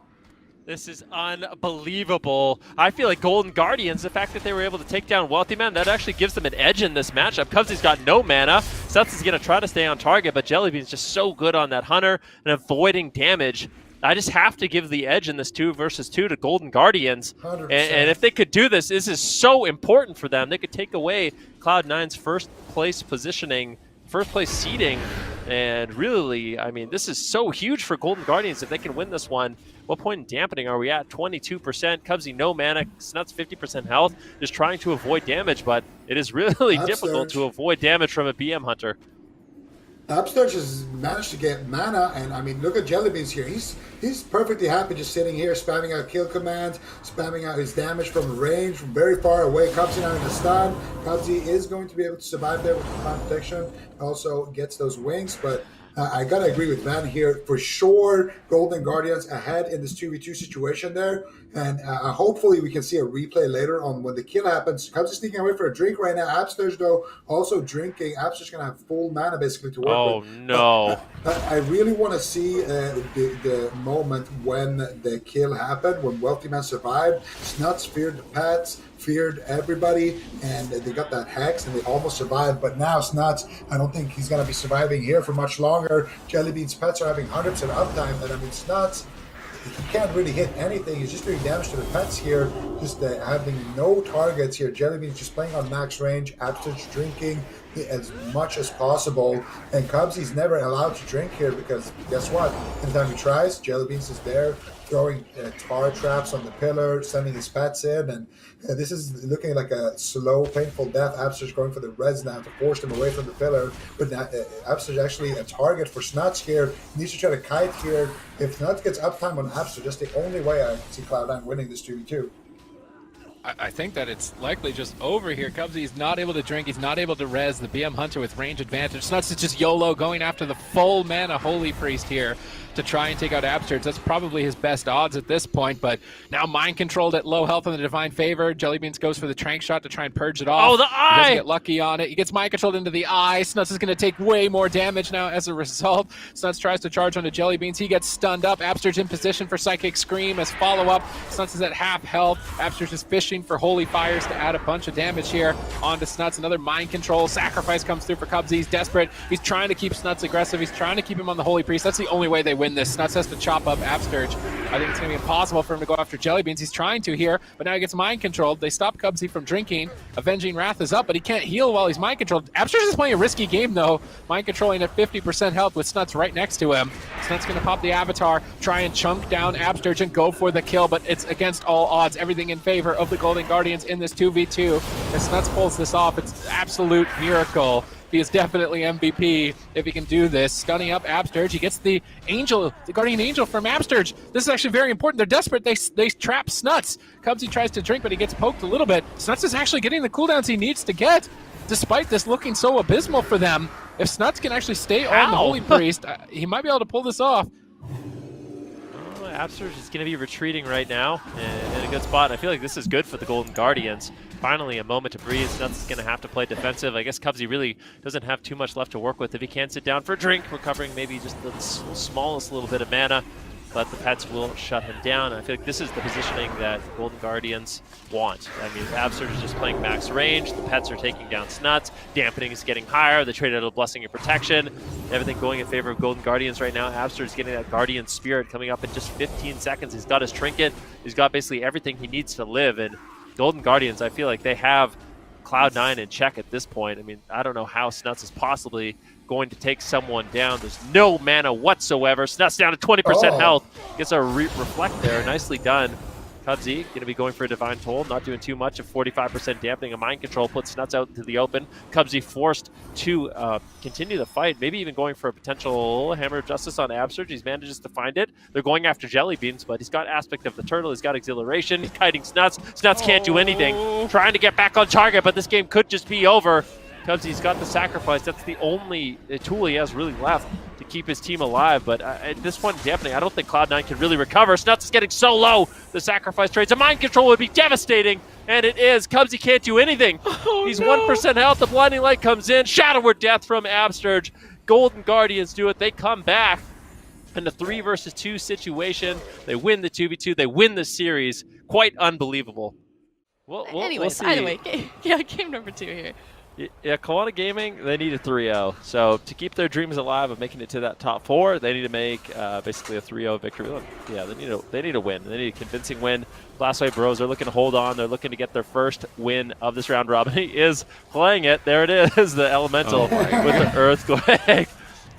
This is unbelievable. I feel like Golden Guardians, the fact that they were able to take down Wealthy Man, that actually gives them an edge in this matchup. Cubsy's got no mana. Snuts is going to try to stay on target, but Jellybean's just so good on that Hunter and avoiding damage. I just have to give the edge in this 2 versus 2 to Golden Guardians. And if they could do this, this is so important for them. They could take away Cloud9's first place positioning, first place seeding And really, I mean, this is so huge for Golden Guardians if they can win this one. What point in dampening are we at? 22%. Cubsy, no mana. Snuts, 50% health. Just trying to avoid damage, but it is really difficult to avoid damage from a BM Hunter. Upstarch has managed to get mana, and I mean, look at Jellybeans here. He's perfectly happy just sitting here, spamming out kill commands, spamming out his damage from range, from very far away. Cubsy now in the stun. Cubsy is going to be able to survive there with the prime protection. Also gets those wings, but I gotta agree with Van here for sure. Golden Guardians ahead in this 2v2 situation there, and hopefully we can see a replay later on when the kill happens. Cubs is sneaking away for a drink right now. Abster's though also drinking. Abster's gonna have full mana basically to work with. Oh no! I really want to see the moment when the kill happened, when Wealthy Man survived. Snuts feared the pets, feared everybody, and they got that hex and they almost survived. But now Snuts, I don't think he's going to be surviving here for much longer. Jellybean's pets are having 100% uptime, and I mean, Snuts, he can't really hit anything. He's just doing damage to the pets here, just having no targets here. Jellybean's just playing on max range, Abster's drinking as much as possible, and Cubsy's never allowed to drink here because guess what? Anytime he tries, Jellybeans is there throwing tar traps on the pillar, sending his pets in, and this is looking like a slow, painful death. Abster's going for the reds now to force them away from the pillar, but Abster's actually a target for Snuts here. He needs to try to kite here. If Snuts gets uptime on Abster, that's the only way I can see Cloud9 winning this 2v2. I think that it's likely just over here. Cubsy is not able to drink. He's not able to res the BM Hunter with range advantage. Snuts is just YOLO going after the full mana Holy Priest here to try and take out Absterts. That's probably his best odds at this point, but now mind controlled at low health on the Divine Favor. Jellybeans goes for the Trank Shot to try and purge it off. Oh, the eye! He doesn't get lucky on it. He gets mind controlled into the eye. Snuts is going to take way more damage now as a result. Snuts tries to charge onto Jellybeans. He gets stunned up. Abster's in position for Psychic Scream as follow-up. Snuts is at half health. Abster's just fishing for Holy Fires to add a bunch of damage here onto Snuts. Another mind control. Sacrifice comes through for Cubsy. He's desperate. He's trying to keep Snuts aggressive. He's trying to keep him on the Holy Priest. That's the only way they win this. Snuts has to chop up Absterge. I think it's going to be impossible for him to go after Jellybeans. He's trying to here, but now he gets mind controlled. They stop Cubsy from drinking. Avenging Wrath is up, but he can't heal while he's mind controlled. Absterge is playing a risky game though. Mind controlling at 50% health with Snuts right next to him. Snuts going to pop the Avatar, try and chunk down Absterge and go for the kill, but it's against all odds. Everything in favor of the Golden Guardians in this 2v2. If Snuts pulls this off, it's an absolute miracle. He is definitely MVP if he can do this. Stunning up Absterge. He gets the Angel, the Guardian Angel from Absterge. This is actually very important. They're desperate. They trap Snuts. Cubsy tries to drink, but he gets poked a little bit. Snuts is actually getting the cooldowns he needs to get, despite this looking so abysmal for them. If Snuts can actually stay on the Holy Priest, he might be able to pull this off. Absterge is going to be retreating right now in a good spot. I feel like this is good for the Golden Guardians. Finally, a moment to breathe. Snuts is going to have to play defensive. I guess Cubsy really doesn't have too much left to work with if he can sit down for a drink, recovering maybe just the smallest little bit of mana. But the pets will shut him down. I feel like this is the positioning that the Golden Guardians want. I mean, Absterge is just playing max range. The pets are taking down Snuts. Dampening is getting higher. They traded a Blessing of Protection. Everything going in favor of Golden Guardians right now. Absterge is getting that Guardian Spirit coming up in just 15 seconds. He's got his Trinket. He's got basically everything he needs to live. And Golden Guardians, I feel like they have Cloud9 in check at this point. I mean, I don't know how Snuts is possibly going to take someone down. There's no mana whatsoever. Snuts down to 20% health. Gets a reflect there. Nicely done. Cubsy going to be going for a Divine Toll, not doing too much. Of 45% dampening. A Mind Control puts Snuts out into the open. Cubsy forced to continue the fight, maybe even going for a potential Hammer of Justice on Absterge. He manages to find it. They're going after Jellybeans, but he's got Aspect of the Turtle. He's got Exhilaration. He's kiting Snuts. Snuts can't do anything. Trying to get back on target, but this game could just be over. Cubsy's got the Sacrifice. That's the only tool he has really left to keep his team alive. But at this point in dampening, I don't think Cloud9 can really recover. Snuts is getting so low. The Sacrifice trades. A Mind Control would be devastating. And it is. Cubsy can't do anything. He's 1% health. The Blinding Light comes in. Shadowward Death from Absterge. Golden Guardians do it. They come back in a 3 versus 2 situation. They win the 2v2. They win the series. Quite unbelievable. Anyways, we'll see. either way, game number 2 here. Yeah, Cowana Gaming, they need a 3-0. So to keep their dreams alive of making it to that top 4, they need to make basically a 3-0 victory. Yeah, they need a win. They need a convincing win. Blastwave Bros are looking to hold on. They're looking to get their first win of this round robin. He is playing it. There it is, the Elemental with the Earthquake.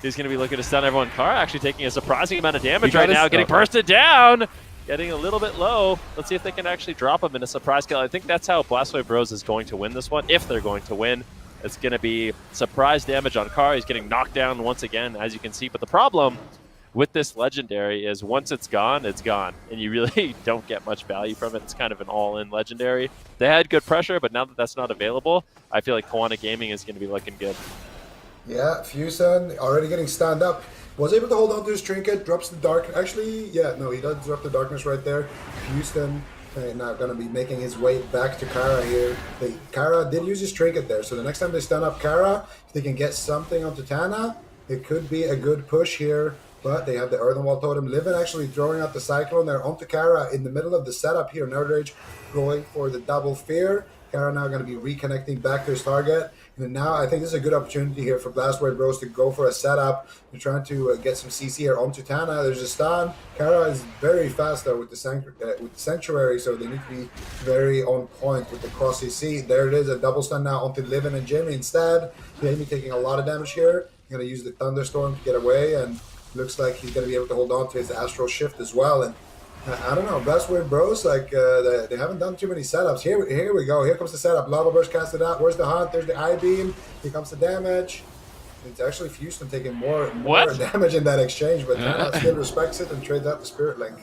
He's going to be looking to stun everyone. Kara actually taking a surprising amount of damage got right his- now, getting oh. bursted down, getting a little bit low. Let's see if they can actually drop him in a surprise kill. I think that's how Blastwave Bros is going to win this one, if they're going to win. It's going to be surprise damage on Kara. He's getting knocked down once again, as you can see. But the problem with this Legendary is once it's gone, and you really don't get much value from it. It's kind of an all-in Legendary. They had good pressure, but now that that's not available, I feel like Cowana Gaming is going to be looking good. Yeah, Fusen already getting stand up. Was able to hold on to his trinket, drops the dark. Actually, yeah, no, he does drop the darkness right there. Fusen now going to be making his way back to Kara here. Kara did use his trinket there, so the next time they stand up Kara, if they can get something onto Tana, it could be a good push here. But they have the Earthen Wall Totem. Livin actually throwing out the Cyclone there onto Kara in the middle of the setup here. Nerdrage going for the double fear. Kara now going to be reconnecting back to his target. And now I think this is a good opportunity here for Blastwave Bros to go for a setup. They're trying to get some CC here onto Tana. There's a stun. Kara is very fast though with the Sanctuary, so they need to be very on point with the cross CC. There it is, a double stun now onto Livin and Jamie instead. Jamie taking a lot of damage here. Going to use the Thunderstorm to get away, and looks like he's going to be able to hold on to his Astral Shift as well. And I don't know, Blastwave Bros, like, they haven't done too many setups. Here we go. Here comes the setup. Lava Burst casted out. Where's the hunt? There's the I-Beam. Here comes the damage. It's actually Houston taking more damage in that exchange, but Tana still respects it and trades out the Spirit Link.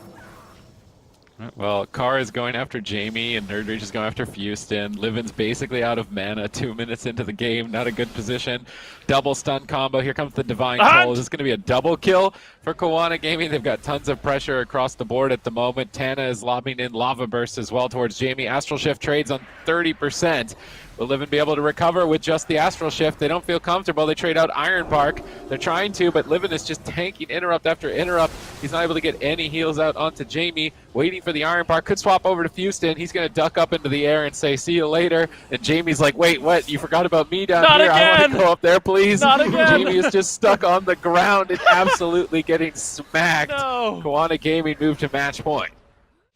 Well, Kara is going after Jamie, and Nerdrage is going after Houston. Livin's basically out of mana 2 minutes into the game. Not a good position. Double stun combo. Here comes the Divine Toll. Is this going to be a double kill for Cowana Gaming? They've got tons of pressure across the board at the moment. Tana is lobbing in Lava Burst as well towards Jamie. Astral Shift trades on 30%. Will Livin be able to recover with just the Astral Shift? They don't feel comfortable. They trade out Iron Bark. They're trying to, but Livin is just tanking interrupt after interrupt. He's not able to get any heals out onto Jamie. Waiting for the Iron Bark. Could swap over to Houston. He's going to duck up into the air and say, see you later. And Jamie's like, wait, what? You forgot about me down Not here? again! I want to go up there, please. Not again! Jamie is just stuck on the ground and absolutely getting smacked. No. Cowana Gaming moved to match point.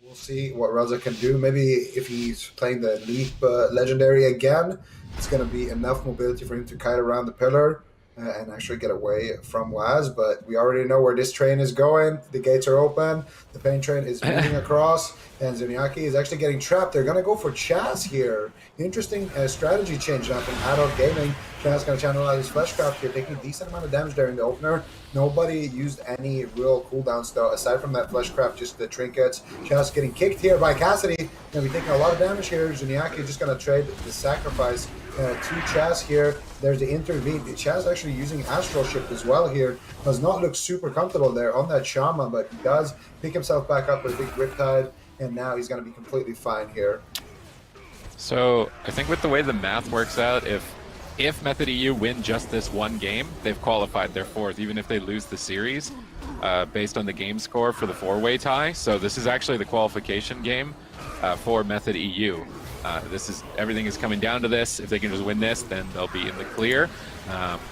We'll see what Raza can do. Maybe if he's playing the Leap Legendary again, it's going to be enough mobility for him to kite around the pillar and actually get away from Waz. But we already know where this train is going. The gates are open. The pain train is moving across. And Zuniaki is actually getting trapped. They're going to go for Chaz here. Interesting strategy change now from Adult Gaming. Chaz going to channelize his Fleshcraft here, taking a decent amount of damage there in the opener. Nobody used any real cooldowns though, aside from that Fleshcraft, just the trinkets. Chaz getting kicked here by Cassidy. Going to be taking a lot of damage here. Zuniaki just going to trade the sacrifice to Chaz here. There's the intervene. Chaz actually using Astral Shift as well here. Does not look super comfortable there on that Shaman, but he does pick himself back up with a big Riptide. And now he's going to be completely fine here. So I think with the way the math works out, if Method EU win just this one game, they've qualified their fourth, even if they lose the series, based on the game score for the four-way tie. So this is actually the qualification game for Method EU. Everything is coming down to this. If they can just win this, then they'll be in the clear.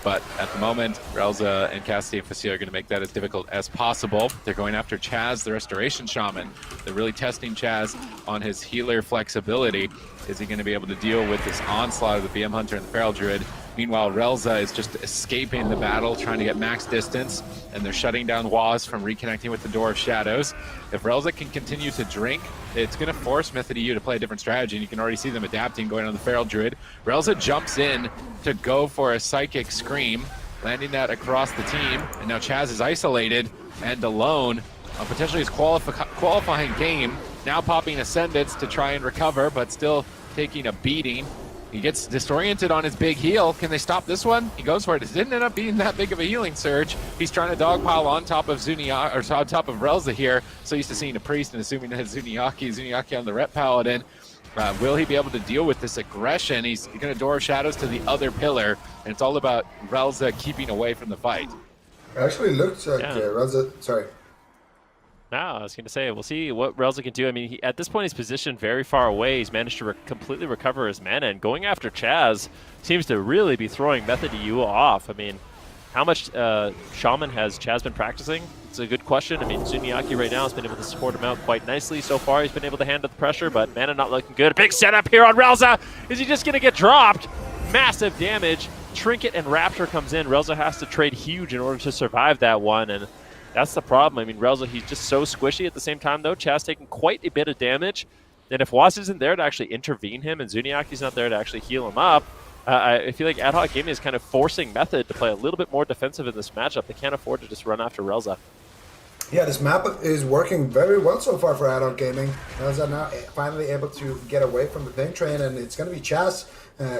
But at the moment, Relza and Cassidy and Facile are going to make that as difficult as possible. They're going after Chaz, the Restoration Shaman. They're really testing Chaz on his healer flexibility. Is he going to be able to deal with this onslaught of the BM Hunter and the Feral Druid? Meanwhile, Relza is just escaping the battle, trying to get max distance, and they're shutting down Waz from reconnecting with the Door of Shadows. If Relza can continue to drink, it's going to force Method EU to play a different strategy, and you can already see them adapting, going on the Feral Druid. Relza jumps in to go for a Psychic Scream, landing that across the team, and now Chaz is isolated and alone on potentially his qualifying game, now popping Ascendants to try and recover, but still taking a beating. He gets disoriented on his big heal. Can they stop this one? He goes for it. It didn't end up being that big of a healing surge. He's trying to dogpile on top of on top of Relza here. So used to seeing a priest and assuming that Zuniaki on the Rep Paladin. Will he be able to deal with this aggression? He's going to Door of Shadows to the other pillar, and it's all about Relza keeping away from the fight. It actually looked like Relza. Sorry. No, I was going to say, we'll see what Relza can do. I mean, at this point, he's positioned very far away. He's managed to completely recover his mana, and going after Chaz seems to really be throwing Method EU off. I mean, how much Shaman has Chaz been practicing? It's a good question. I mean, Zuniaki right now has been able to support him out quite nicely so far. He's been able to handle the pressure, but mana not looking good. Big setup here on Relza. Is he just going to get dropped? Massive damage. Trinket and Raptor comes in, Relza has to trade huge in order to survive that one, and that's the problem. I mean, Relza, he's just so squishy. At the same time, though, Chaz taking quite a bit of damage. And if Waz isn't there to actually intervene him and Zuniaki's not there to actually heal him up, I feel like Ad Hoc Gaming is kind of forcing Method to play a little bit more defensive in this matchup. They can't afford to just run after Relza. Yeah, this map is working very well so far for Ad Hoc Gaming. Relza now finally able to get away from the ping train, and it's going to be Chaz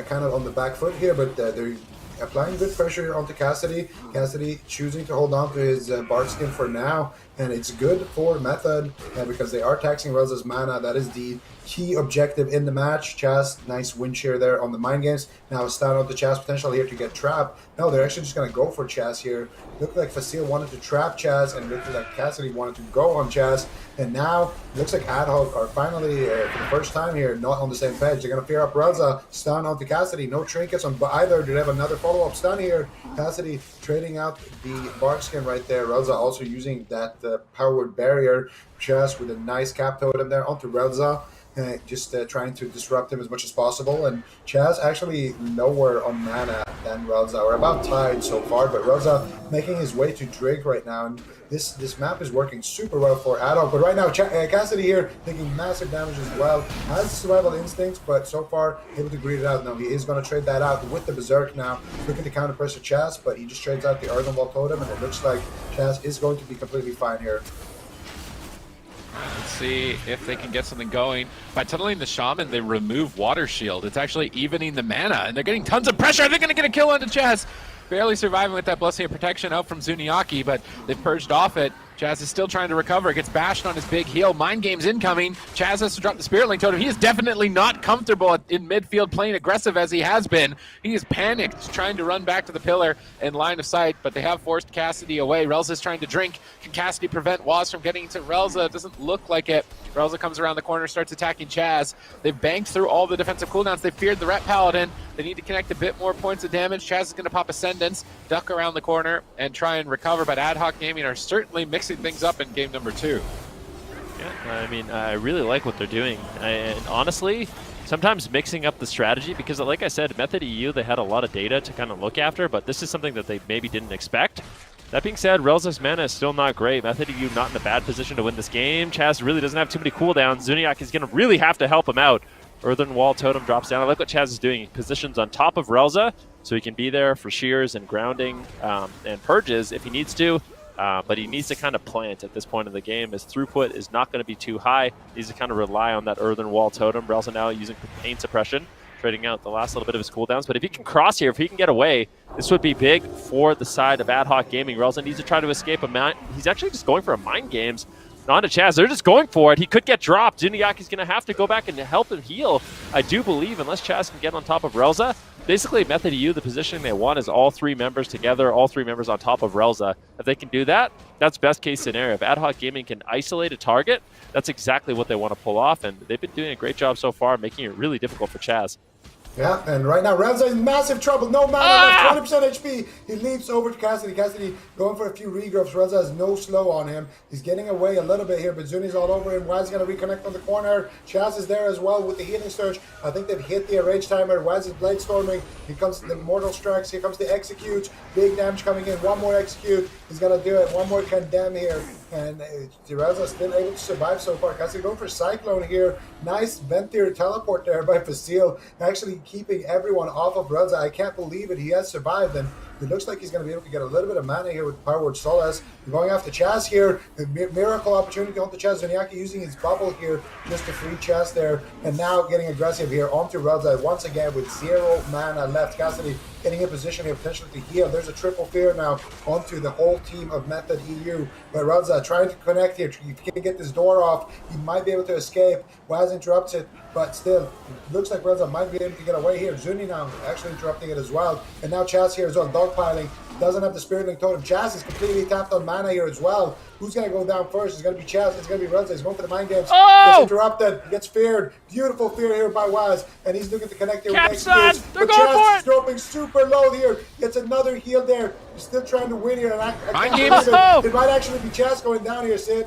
kind of on the back foot here, but they're applying good pressure onto Cassidy. Cassidy choosing to hold on to his Bard skin for now, and it's good for Method because they are taxing Relza's mana. That is the key objective in the match. Chaz, nice win share there on the mind games. Now a stun on the Chaz potential here to get trapped. No, they're actually just going to go for Chaz here. Looked like Facile wanted to trap Chaz, and looked like Cassidy wanted to go on Chaz. And now looks like Ad Hoc are finally, for the first time here, not on the same page. They're going to fear up Relza, stun onto Cassidy. No trinkets on either. Do they have another follow-up stun here? Cassidy trading out the Bark skin right there. Relza also using that powered barrier. Chaz with a nice cap totem there onto Relza. Just trying to disrupt him as much as possible, and Chaz actually lower on mana than Relza. We're about tied so far, but Relza making his way to Drake right now, and this map is working super well for Ad Hoc. But right now, Cassidy here taking massive damage as well. Has survival instincts, but so far able to greet it out. Now he is going to trade that out with the Berserk now, looking to counter pressure Chaz, but he just trades out the Earthen Wall Totem, and it looks like Chaz is going to be completely fine here. Let's see if they can get something going. By tunneling the Shaman, they remove Water Shield. It's actually evening the mana, and they're getting tons of pressure. They're going to get a kill onto Chaz. Barely surviving with that Blessing of Protection out from Zuniaki, but they've purged off it. Chaz is still trying to recover. Gets bashed on his big heal. Mind Game's incoming. Chaz has to drop the Spirit Link Totem. He is definitely not comfortable in midfield playing aggressive as he has been. He is panicked, trying to run back to the pillar in line of sight, but they have forced Cassidy away. Relza's trying to drink. Can Cassidy prevent Waz from getting to Relza? It doesn't look like it. Relza comes around the corner, starts attacking Chaz. They've banked through all the defensive cooldowns. They feared the Ret Paladin. They need to connect a bit more points of damage. Chaz is going to pop Ascendance, duck around the corner, and try and recover, but Ad Hoc Gaming are certainly mixing things up in game number 2. Yeah, I mean, I really like what they're doing. And honestly, sometimes mixing up the strategy, because like I said, Method EU, they had a lot of data to kind of look after, but this is something that they maybe didn't expect. That being said, Relza's mana is still not great. Method EU not in a bad position to win this game. Chaz really doesn't have too many cooldowns. Zuniak is going to really have to help him out. Earthen Wall Totem drops down. I like what Chaz is doing. He positions on top of Relza, so he can be there for shears and grounding and purges if he needs to. But he needs to kind of plant at this point in the game. His throughput is not going to be too high. He needs to kind of rely on that Earthen Wall Totem. Relza now using Pain Suppression, trading out the last little bit of his cooldowns. But if he can cross here, if he can get away, this would be big for the side of Ad Hoc Gaming. Relza needs to try to escape a he's actually just going for a Mind Games. On to Chaz. They're just going for it. He could get dropped. Zuniaki's going to have to go back and help him heal, I do believe, unless Chaz can get on top of Relza. Basically, Method EU, the positioning they want is all 3 members together, all 3 members on top of Relza. If they can do that, that's best case scenario. If Ad Hoc Gaming can isolate a target, that's exactly what they want to pull off, and they've been doing a great job so far, making it really difficult for Chaz. Yeah, and right now Relza is in massive trouble. No mana left, 20% HP. He leaps over to Cassidy. Cassidy going for a few regrowths. Relza has no slow on him. He's getting away a little bit here, but Zuni's all over him. Waz is going to reconnect on the corner. Chaz is there as well with the healing surge. I think they've hit the Rage Timer. Waz is blade storming. Here comes the Mortal Strikes. Here comes the Execute. Big damage coming in. One more Execute. He's going to do it. One more Condemn here. And Relza still able to survive so far. Cassidy going for Cyclone here. Nice Ventir teleport there by Facile. Actually keeping everyone off of Relza. I can't believe it. He has survived, and it looks like he's going to be able to get a little bit of mana here with Power Word Solace. We're going after Chaz here. A miracle opportunity onto Chaz. Zuniaki using his bubble here just to free Chaz there. And now getting aggressive here onto Relza once again with 0 mana left. Cassidy getting in position here potentially to heal. There's a triple fear now onto the whole team of Method EU. But Relza trying to connect here. If he can get this door off, he might be able to escape. Waz interrupts it, but still, it looks like Relza might be able to get away here. Zuni now actually interrupting it as well. And now Chaz here as well, dogpiling. Doesn't have the Spirit Link Totem. Chaz is completely tapped on mana here as well. Who's going to go down first? It's going to be Chaz. It's going to be Relza. He's going for the Mind Games. Gets interrupted. Gets feared. Beautiful fear here by Waz. And he's looking to connect here with Executes. They're but going Chaz for it. is dropping super low here. Gets another heal there. He's still trying to win here. And Mind Games. It might actually be Chaz going down here, Sid.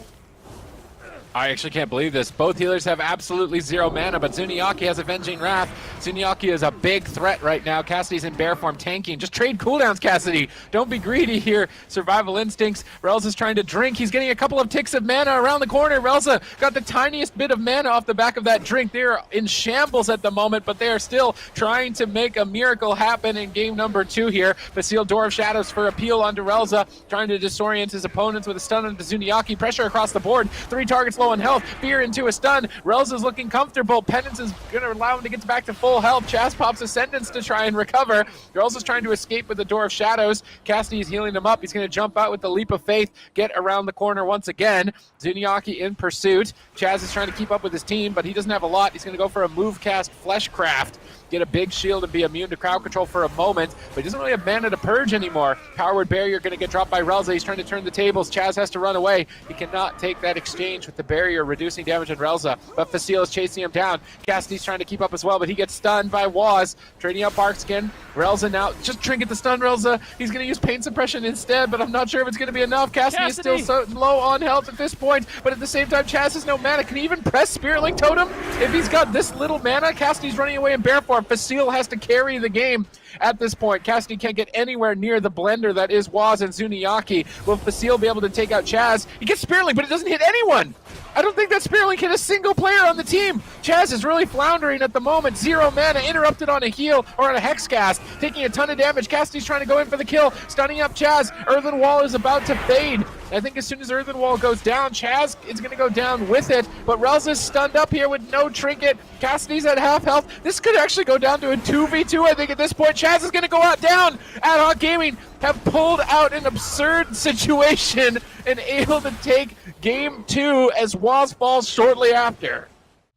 I actually can't believe this. Both healers have absolutely 0 mana, but Zuniaki has Avenging Wrath. Zuniaki is a big threat right now. Cassidy's in bear form tanking. Just trade cooldowns, Cassidy. Don't be greedy here. Survival instincts. Relza's trying to drink. He's getting a couple of ticks of mana around the corner. Relza got the tiniest bit of mana off the back of that drink. They're in shambles at the moment, but they are still trying to make a miracle happen in game number 2 here. Basile, Door of Shadows for appeal onto Relza, trying to disorient his opponents with a stun onto Zuniaki. Pressure across the board. 3 targets low on health. Fear into a stun. Relza's looking comfortable. Penance is going to allow him to get back to full health. Chaz pops Ascendance to try and recover. Relza's trying to escape with the Door of Shadows. Cassidy's healing him up. He's going to jump out with the Leap of Faith, get around the corner once again. Zuniaki in pursuit. Chaz is trying to keep up with his team, but he doesn't have a lot. He's going to go for a move cast Fleshcraft, get a big shield and be immune to crowd control for a moment, but he doesn't really have mana to purge anymore. Powered Barrier going to get dropped by Relza. He's trying to turn the tables. Chaz has to run away. He cannot take that exchange with the barrier, reducing damage on Relza, but Facile is chasing him down. Cassidy's trying to keep up as well, but he gets stunned by Waz, trading out Barkskin. Relza now, just trinket the stun Relza. He's going to use Pain Suppression instead, but I'm not sure if it's going to be enough. Cassidy is still so low on health at this point, but at the same time, Chaz has no mana. Can he even press Spirit Link Totem? If he's got this little mana, Cassidy's running away in bear form. Facile has to carry the game at this point. Cassidy can't get anywhere near the blender that is Waz and Zuniaki. Will Facile be able to take out Chaz? He gets Spirit Link, but it doesn't hit anyone. I don't think that Spirit Link hit a single player on the team. Chaz is really floundering at the moment. 0 mana, interrupted on a heal or on a Hex cast, taking a ton of damage. Cassidy's trying to go in for the kill, stunning up Chaz. Earthen Wall is about to fade. I think as soon as Earthen Wall goes down, Chaz is going to go down with it, but Relza's stunned up here with no trinket. Cassidy's at half health. This could actually go down to a 2v2, I think, at this point. Chaz is going to go out down. Ad Hoc Gaming have pulled out an absurd situation and able to take game 2 as Waz falls shortly after.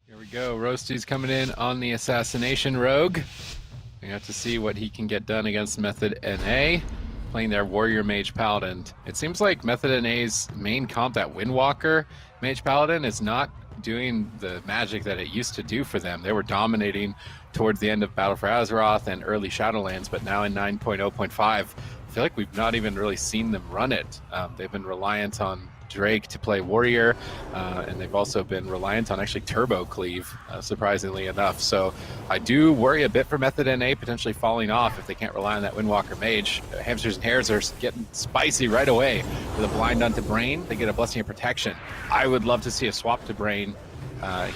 Here we go. Roasty's coming in on the Assassination Rogue. We have to see what he can get done against Method NA, playing their Warrior Mage Paladin. It seems like Method NA's main comp, that Windwalker Mage Paladin, is not doing the magic that it used to do for them. They were dominating towards the end of Battle for Azeroth and early Shadowlands, but now in 9.0.5, I feel like we've not even really seen them run it. They've been reliant on Drake to play Warrior, and they've also been reliant on actually Turbo Cleave, surprisingly enough. So I do worry a bit for Method NA potentially falling off if they can't rely on that Windwalker Mage. Hamsters and Hares are getting spicy right away. With a blind onto Brain, they get a Blessing of Protection. I would love to see a swap to Brain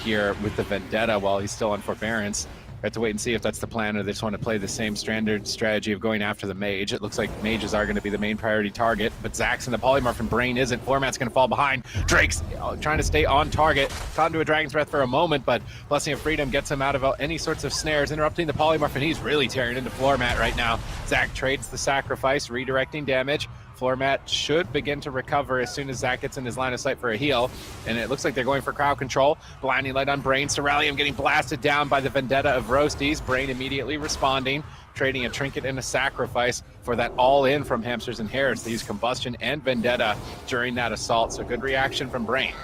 here with the Vendetta while he's still on Forbearance. We have to wait and see if that's the plan, or they just want to play the same standard strategy of going after the mage. It looks like mages are going to be the main priority target, but Zax and the Polymorph and Brain isn't. Floormat's going to fall behind. Drake's trying to stay on target. Caught into a Dragon's Breath for a moment, but Blessing of Freedom gets him out of any sorts of snares, interrupting the Polymorph, and he's really tearing into Floormat right now. Zac trades the sacrifice, redirecting damage. Floormat should begin to recover as soon as Zac gets in his line of sight for a heal, and it looks like they're going for crowd control. Blinding Light on Brain. Ceralium getting blasted down by the Vendetta of Roasties. Brain immediately responding, trading a trinket and a sacrifice for that all-in from Hamsters and Hares. They use Combustion and Vendetta during that assault, so good reaction from Brain.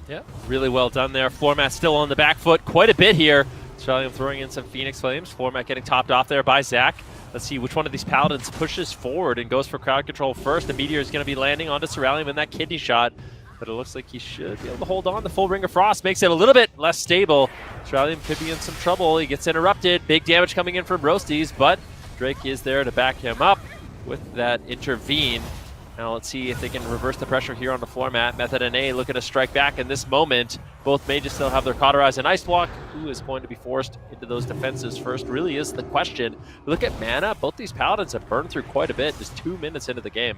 Yeah, really well done there. Floormat still on the back foot quite a bit here. Ceralium throwing in some Phoenix Flames. Floormat getting topped off there by Zac. Let's see which one of these Paladins pushes forward and goes for crowd control first. The Meteor is going to be landing onto Ceralium in that kidney shot, but it looks like he should be able to hold on. The full Ring of Frost makes it a little bit less stable. Ceralium could be in some trouble. He gets interrupted. Big damage coming in from Roasties, but Drake is there to back him up with that intervene. Now let's see if they can reverse the pressure here on the floor mat. Method NA looking to strike back in this moment. Both mages still have their Cauterize and Ice Block. Who is going to be forced into those defenses first really is the question. Look at mana. Both these Paladins have burned through quite a bit just 2 minutes into the game.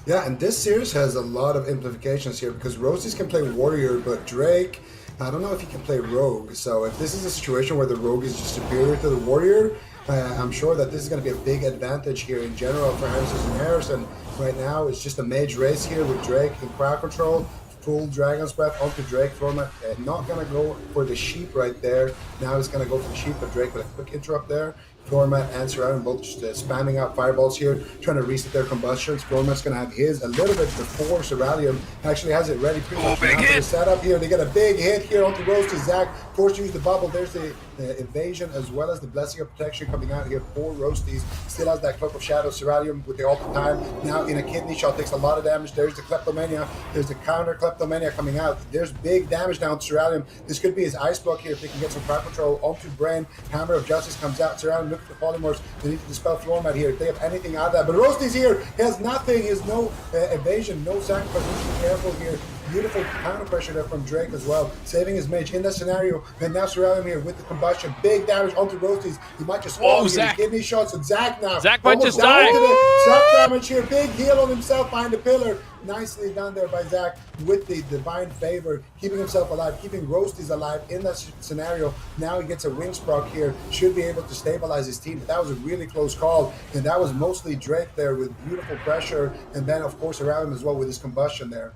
Yeah, and this series has a lot of implications here because Roasties can play Warrior, but Drake, I don't know if he can play Rogue. So if this is a situation where the Rogue is just superior to the Warrior, I'm sure that this is going to be a big advantage here in general for Hamsters and Hares. And right now it's just a mage race here with Drake in crowd control. Full Dragon's Breath onto Drake. Format not going to go for the sheep right there. Now he's going to go for the sheep, but Drake with a quick interrupt there. Floormat and Surrounding both just spamming out fireballs here, trying to reset their combustions. Floormat's going to have his a little bit before Surrounding actually has it ready pretty much now for the setup here. They get a big hit here onto Roasty. Zach forced to use the bubble. There's the evasion as well as the Blessing of Protection coming out here for Roasties. Still has that Cloak of Shadow. Surrounding with the all the time. Now in a kidney shot, takes a lot of damage. There's the Kleptomania. There's the counter Kleptomania coming out. There's big damage now on Surrounding. This could be his ice block here if they can get some crowd control onto Brain. Hammer of Justice comes out. Surrounding, look at the polymorphs. They need to dispel Floormat here if they have anything out of that. But Roasty's here. He has nothing. He has no evasion, no sacrifice. We should be careful here. Beautiful counter pressure there from Drake as well, saving his mage in that scenario. And now Surrounding here with the combustion. Big damage onto Roasties. He might just fall here. Kidney shots and Zach now. Zach might just die. Zach damage here. Big heal on himself behind the pillar. Nicely done there by Zach with the divine favor, keeping himself alive, keeping Roasties alive in that scenario. Now he gets a wings proc here, should be able to stabilize his team. But that was a really close call, and that was mostly Drake there with beautiful pressure, and then of course around him as well with his combustion there.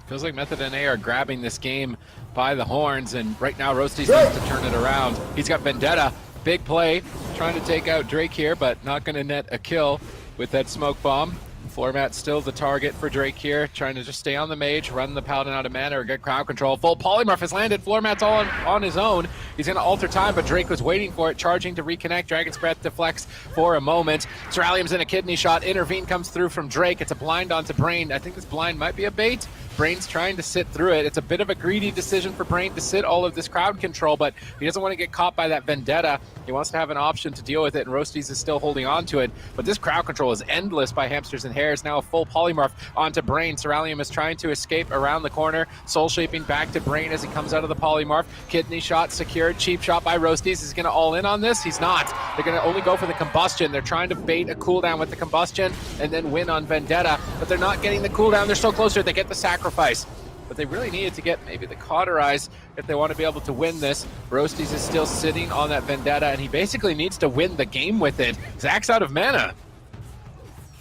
Feels like Method and A are grabbing this game by the horns, and right now Roasties needs to turn it around. He's got Vendetta, big play, trying to take out Drake here, but not going to net a kill with that smoke bomb. Floormat still the target for Drake here, trying to just stay on the mage, run the Paladin out of mana, or get crowd control. Full polymorph has landed. Floormat's all on his own. He's going to alter time, but Drake was waiting for it, charging to reconnect. Dragon's Breath deflects for a moment. Ceruleum's in a kidney shot. Intervene comes through from Drake. It's a blind onto Brain. I think this blind might be a bait. Brain's trying to sit through it. It's a bit of a greedy decision for Brain to sit all of this crowd control, but he doesn't want to get caught by that Vendetta. He wants to have an option to deal with it, and Roasties is still holding on to it. But this crowd control is endless by Hamsters and Hares. Now a full polymorph onto Brain. Ceruleum is trying to escape around the corner. Soul shaping back to Brain as he comes out of the polymorph. Kidney shot secured. Cheap shot by Roasties. Is going to all in on this? He's not. They're going to only go for the combustion. They're trying to bait a cooldown with the combustion and then win on Vendetta, but they're not getting the cooldown. They're so closer. They get the sacrifice. But they really needed to get maybe the Cauterize if they want to be able to win this. Roasties is still sitting on that Vendetta, and he basically needs to win the game with it. Zach's out of mana.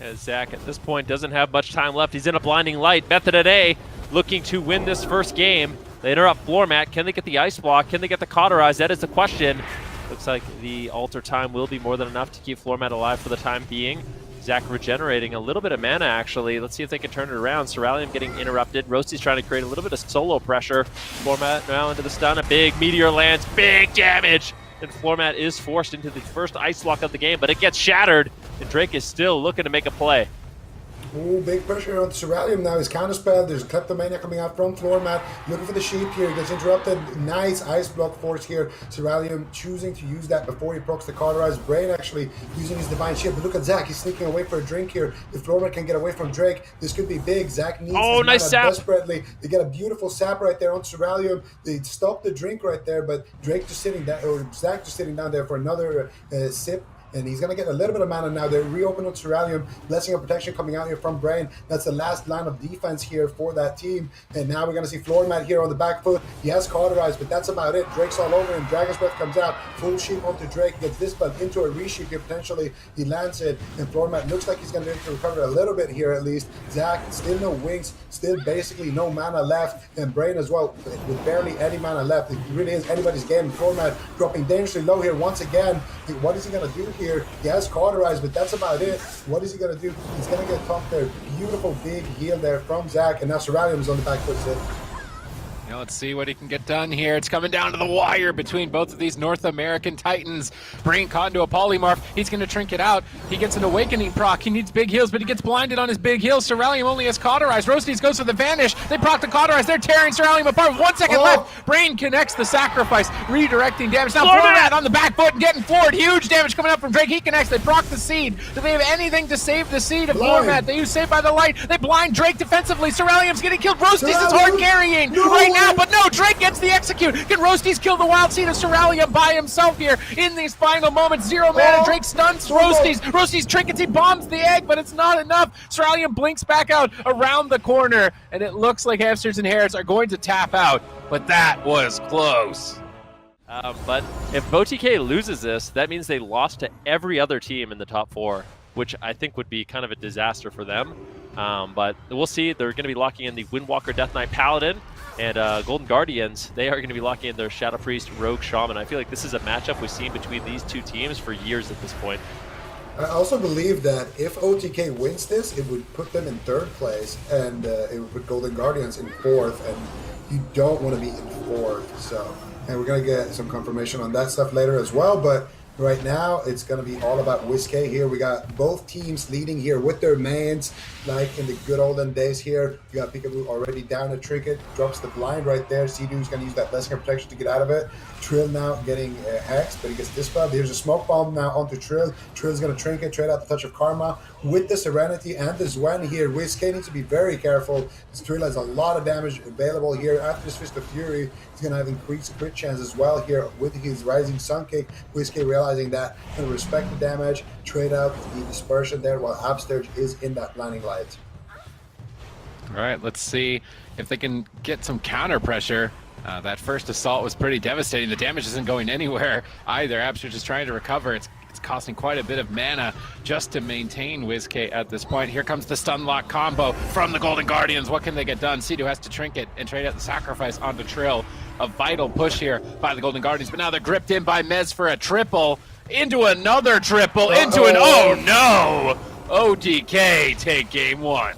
As Zach at this point doesn't have much time left. He's in a blinding light. Method at A looking to win this first game. They interrupt Floormat. Can they get the ice block? Can they get the Cauterize? That is the question. Looks like the alter time will be more than enough to keep Floormat alive for the time being. Zach regenerating a little bit of mana, actually. Let's see if they can turn it around. Ceruleum getting interrupted. Roasty's trying to create a little bit of solo pressure. Floormat now into the stun. A big meteor lands. Big damage! And Floormat is forced into the first ice block of the game, but it gets shattered, and Drake is still looking to make a play. Oh, big pressure on Ceruleum now. His counterspell. There's Kleptomania coming out from Floormat. Looking for the sheep here. Gets interrupted. Nice ice block force here. Ceruleum choosing to use that before he procs the Cauterize. Brain actually using his Divine Shield. But look at Zach. He's sneaking away for a drink here. If Floormat can get away from Drake, this could be big. Zach needs his nice mana sap desperately. They get a beautiful sap right there on Ceruleum. They stop the drink right there, but Drake just sitting down, or Zach just sitting down there for another sip. And he's going to get a little bit of mana now. They're reopening Ceruleum. Blessing of Protection coming out here from Brain. That's the last line of defense here for that team. And now we're going to see Floormat here on the back foot. He has Cauterize, but that's about it. Drake's all over him. Dragon's Breath comes out. Full sheep onto Drake. He gets dispelled into a resheep here potentially. He lands it. And Floormat looks like he's going to be able to recover a little bit here at least. Zach, still no wings. Still basically no mana left. And Brain as well with barely any mana left. It really is anybody's game. Floormat dropping dangerously low here once again. What is he going to do here? He has Cauterize, but that's about it. What is he going to do? He's going to get topped there. Beautiful big heal there from Zach, and now Ceruleum is on the back foot sit. Now let's see what he can get done here. It's coming down to the wire between both of these North American Titans. Brain caught into a polymorph. He's going to trinket out. He gets an Awakening proc. He needs big heals, but he gets blinded on his big heals. Ceruleum only has Cauterize. Roasties goes for the Vanish. They proc the Cauterize. They're tearing Ceruleum apart with 1 second left. Brain connects the sacrifice, redirecting damage. Now Floormat on the back foot and getting floored. Huge damage coming up from Drake. He connects. They proc the Seed. Do they have anything to save the Seed of Floormat? They use Saved by the Light. They blind Drake defensively. Ceruleum's getting killed. Roasties is hard carrying right now, but no, Drake gets the execute. Can Roasties kill the Wild Seed of Ceruleum by himself here in these final moments? 0 mana. Drake stuns Roasties. Roasties trinkets. He bombs the egg, but it's not enough. Ceruleum blinks back out around the corner, and it looks like Hamsters and Hares are going to tap out, but that was close. But if BoTK loses this, that means they lost to every other team in the top 4, which I think would be kind of a disaster for them. But we'll see. They're going to be locking in the Windwalker Death Knight Paladin, and Golden Guardians, they are going to be locking in their Shadow Priest Rogue Shaman. I feel like this is a matchup we've seen between these two teams for years at this point. I also believe that if OTK wins this, it would put them in 3rd place, and it would put Golden Guardians in 4th, and you don't want to be in 4th. So, and we're going to get some confirmation on that stuff later as well, but right now, it's going to be all about Whiskey here. We got both teams leading here with their mains, like in the good olden days here. We got Peekaboo already down a trinket, drops the blind right there. Sea-Doo's going to use that Blessing of Protection to get out of it. Trill now getting hexed, but he gets dispelled. Here's a Smoke Bomb now onto Trill. Trill's going to trinket, trade out the Touch of Karma. With the Serenity and the Zwen here, Whiskey needs to be very careful. This Trill has a lot of damage available here. After this Fist of Fury, he's going to have increased crit chance as well here with his Rising Sun Kick. Whiskey realizing that, going to respect the damage, trade out the Dispersion there while Absterge is in that blinding light. All right, let's see if they can get some counter pressure. That first assault was pretty devastating. The damage isn't going anywhere either. Absterge is trying to recover. It's costing quite a bit of mana just to maintain WizK at this point. Here comes the stun lock combo from the Golden Guardians. What can they get done? Sea-Doo has to trinket and trade out the sacrifice onto Trill. A vital push here by the Golden Guardians, but now they're gripped in by Mez for a triple, into another triple, into an oh no! OTK take game 1.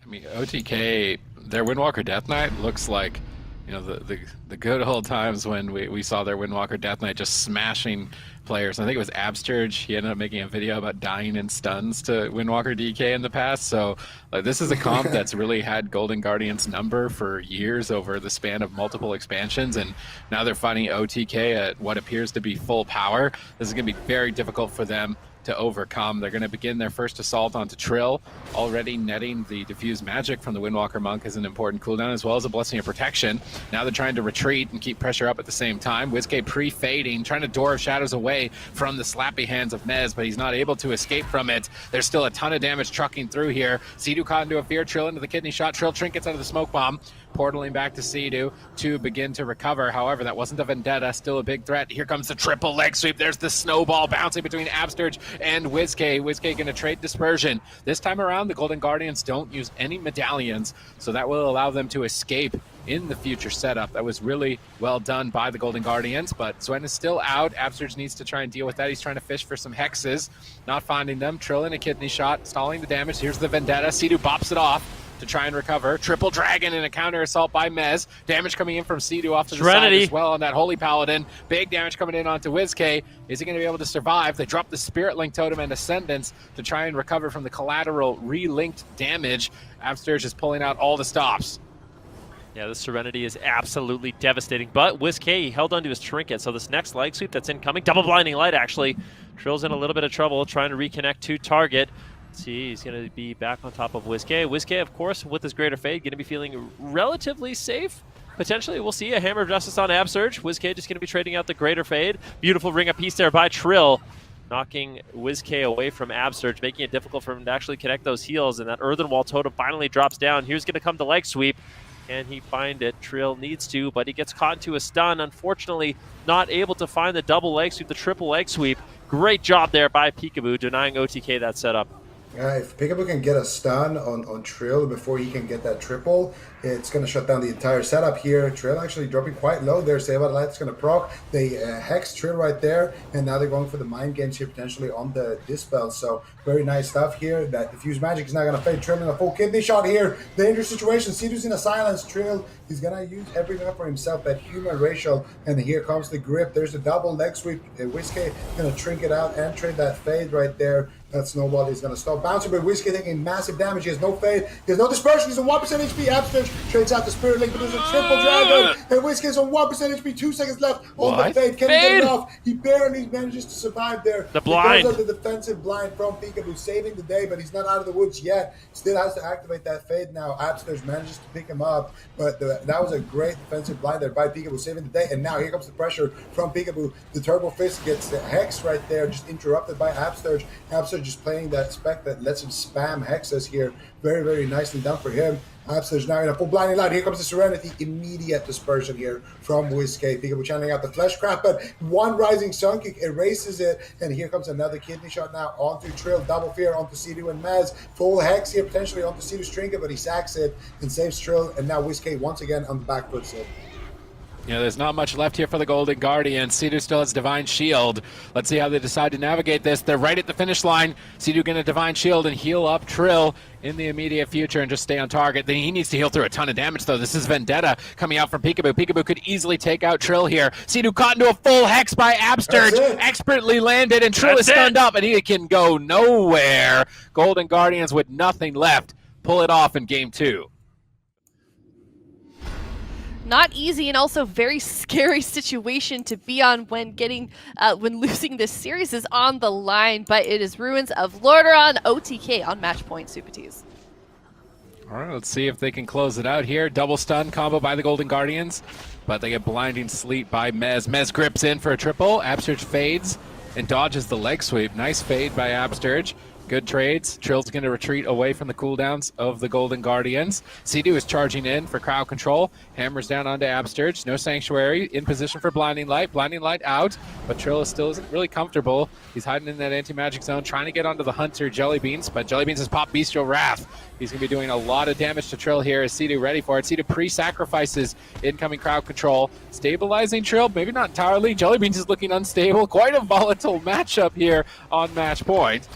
I mean, OTK, their Windwalker Death Knight looks like, you know, the good old times when we saw their Windwalker Death Knight just smashing players. I think it was Absterge. He ended up making a video about dying in stuns to Windwalker DK in the past. So like, this is a comp that's really had Golden Guardians number for years over the span of multiple expansions, and now they're fighting OTK at what appears to be full power. This is going to be very difficult for them to overcome. They're going to begin their first assault onto Trill, already netting the diffuse magic from the Windwalker Monk as an important cooldown, as well as a Blessing of Protection. Now they're trying to retreat and keep pressure up at the same time. WizK pre-fading, trying to Door of Shadows away from the slappy hands of Mez, but he's not able to escape from it. There's still a ton of damage trucking through here. Sea-Doo caught into a fear, Trill into the kidney shot. Trill trinkets out of the smoke bomb, portaling back to Sea-Doo to begin to recover. However, that wasn't a Vendetta, still a big threat. Here comes the triple leg sweep. There's the snowball bouncing between Absterge and WizK. WizK going to trade Dispersion. This time around, the Golden Guardians don't use any medallions, so that will allow them to escape in the future setup. That was really well done by the Golden Guardians, but Swen is still out. Absterge needs to try and deal with that. He's trying to fish for some hexes, not finding them. Trill in a kidney shot, stalling the damage. Here's the Vendetta. Sea-Doo bops it off to try and recover. Triple Dragon in a counter assault by Mez. Damage coming in from Sea-Doo off to the side as well on that Holy Paladin. Big damage coming in onto WizK. Is he going to be able to survive? They drop the Spirit Link Totem and Ascendance to try and recover from the collateral re-linked damage. Absterge is pulling out all the stops. Yeah, this Serenity is absolutely devastating, but WizK held onto his trinket, so this next leg sweep that's incoming, double blinding light actually, Trill's in a little bit of trouble trying to reconnect to target. See, he's going to be back on top of WizK. WizK, of course, with his Greater Fade, going to be feeling relatively safe. Potentially, we'll see a Hammer of Justice on Absterge. WizK just going to be trading out the Greater Fade. Beautiful Ring of Peace there by Trill, knocking WizK away from Absterge, making it difficult for him to actually connect those heals, and that Earthen Wall Totem finally drops down. Here's going to come the leg sweep. Can he find it? Trill needs to, but he gets caught into a stun. Unfortunately, not able to find the double leg sweep, the triple leg sweep. Great job there by Peekaboo, denying OTK that setup. If Peekaboo can get a stun on Trill before he can get that triple, it's going to shut down the entire setup here. Trill actually dropping quite low there. Save Out Light's going to proc. They hex Trill right there, and now they're going for the Mind Games here potentially on the Dispel. So very nice stuff here. That Diffuse Magic is not going to fade. Trill in a full kidney shot here. Dangerous situation. Sea-Doo's in a silence. Trill, he's going to use everything for himself. That human racial, and here comes the grip. There's a double leg sweep. WizK going to trink it out and trade that fade right there. That snowball is going to stop bouncing, but WizK taking massive damage. He has no fade. He has no dispersion. He's on 1% HP. Absterge trades out the Spirit Link, but there's a triple dragon. And WizK is on 1% HP. 2 seconds left on the fade. Can he get it off? He barely manages to survive there. The blind. Because of the defensive blind from Peekaboo, saving the day, but he's not out of the woods yet. Still has to activate that fade now. Absterge manages to pick him up, but that was a great defensive blind there by Peekaboo, saving the day. And now here comes the pressure from Peekaboo. The Turbo Fist gets the hex right there, just interrupted by Absterge. Absterge just playing that spec that lets him spam hexes here. Very, very nicely done for him. Hamsters now in a full blinding light. Here comes the Serenity. Immediate dispersion here from WizKid. Peekaboo channeling out the Fleshcraft, but one rising Sun Kick erases it. And here comes another kidney shot now onto Trill. Double Fear onto Sidu and Mez. Full Hex here potentially onto Sidu's Trinket, but he sacks it and saves Trill. And now WizKid once again on the back foot. There's not much left here for the Golden Guardian. Sidu still has Divine Shield. Let's see how they decide to navigate this. They're right at the finish line. Sidu going to Divine Shield and heal up Trill in the immediate future and just stay on target. Then he needs to heal through a ton of damage, though. This is Vendetta coming out from Peekaboo. Peekaboo could easily take out Trill here. Sidu caught into a full Hex by Absturge. Expertly landed, and Trill is stunned up, and he can go nowhere. Golden Guardians with nothing left pull it off in game 2. Not easy, and also very scary situation to be on when when losing this series is on the line. But it is Ruins of Lordaeron OTK on match point, Supatees. All right, let's see if they can close it out here. Double stun combo by the Golden Guardians, but they get blinding sleep by Mez. Mez grips in for a triple. Absturge fades and dodges the leg sweep. Nice fade by Absturge. Good trades. Trill's going to retreat away from the cooldowns of the Golden Guardians. Sidu is charging in for crowd control. Hammers down onto Absturge. No Sanctuary. In position for Blinding Light. Blinding Light out, but Trill isn't really comfortable. He's hiding in that anti-magic zone, trying to get onto the Hunter Jellybeans, but Jellybeans has popped Bestial Wrath. He's going to be doing a lot of damage to Trill here. Is Sidu ready for it? Sidu pre-sacrifices incoming crowd control. Stabilizing Trill, maybe not entirely. Jellybeans is looking unstable. Quite a volatile matchup here on match point.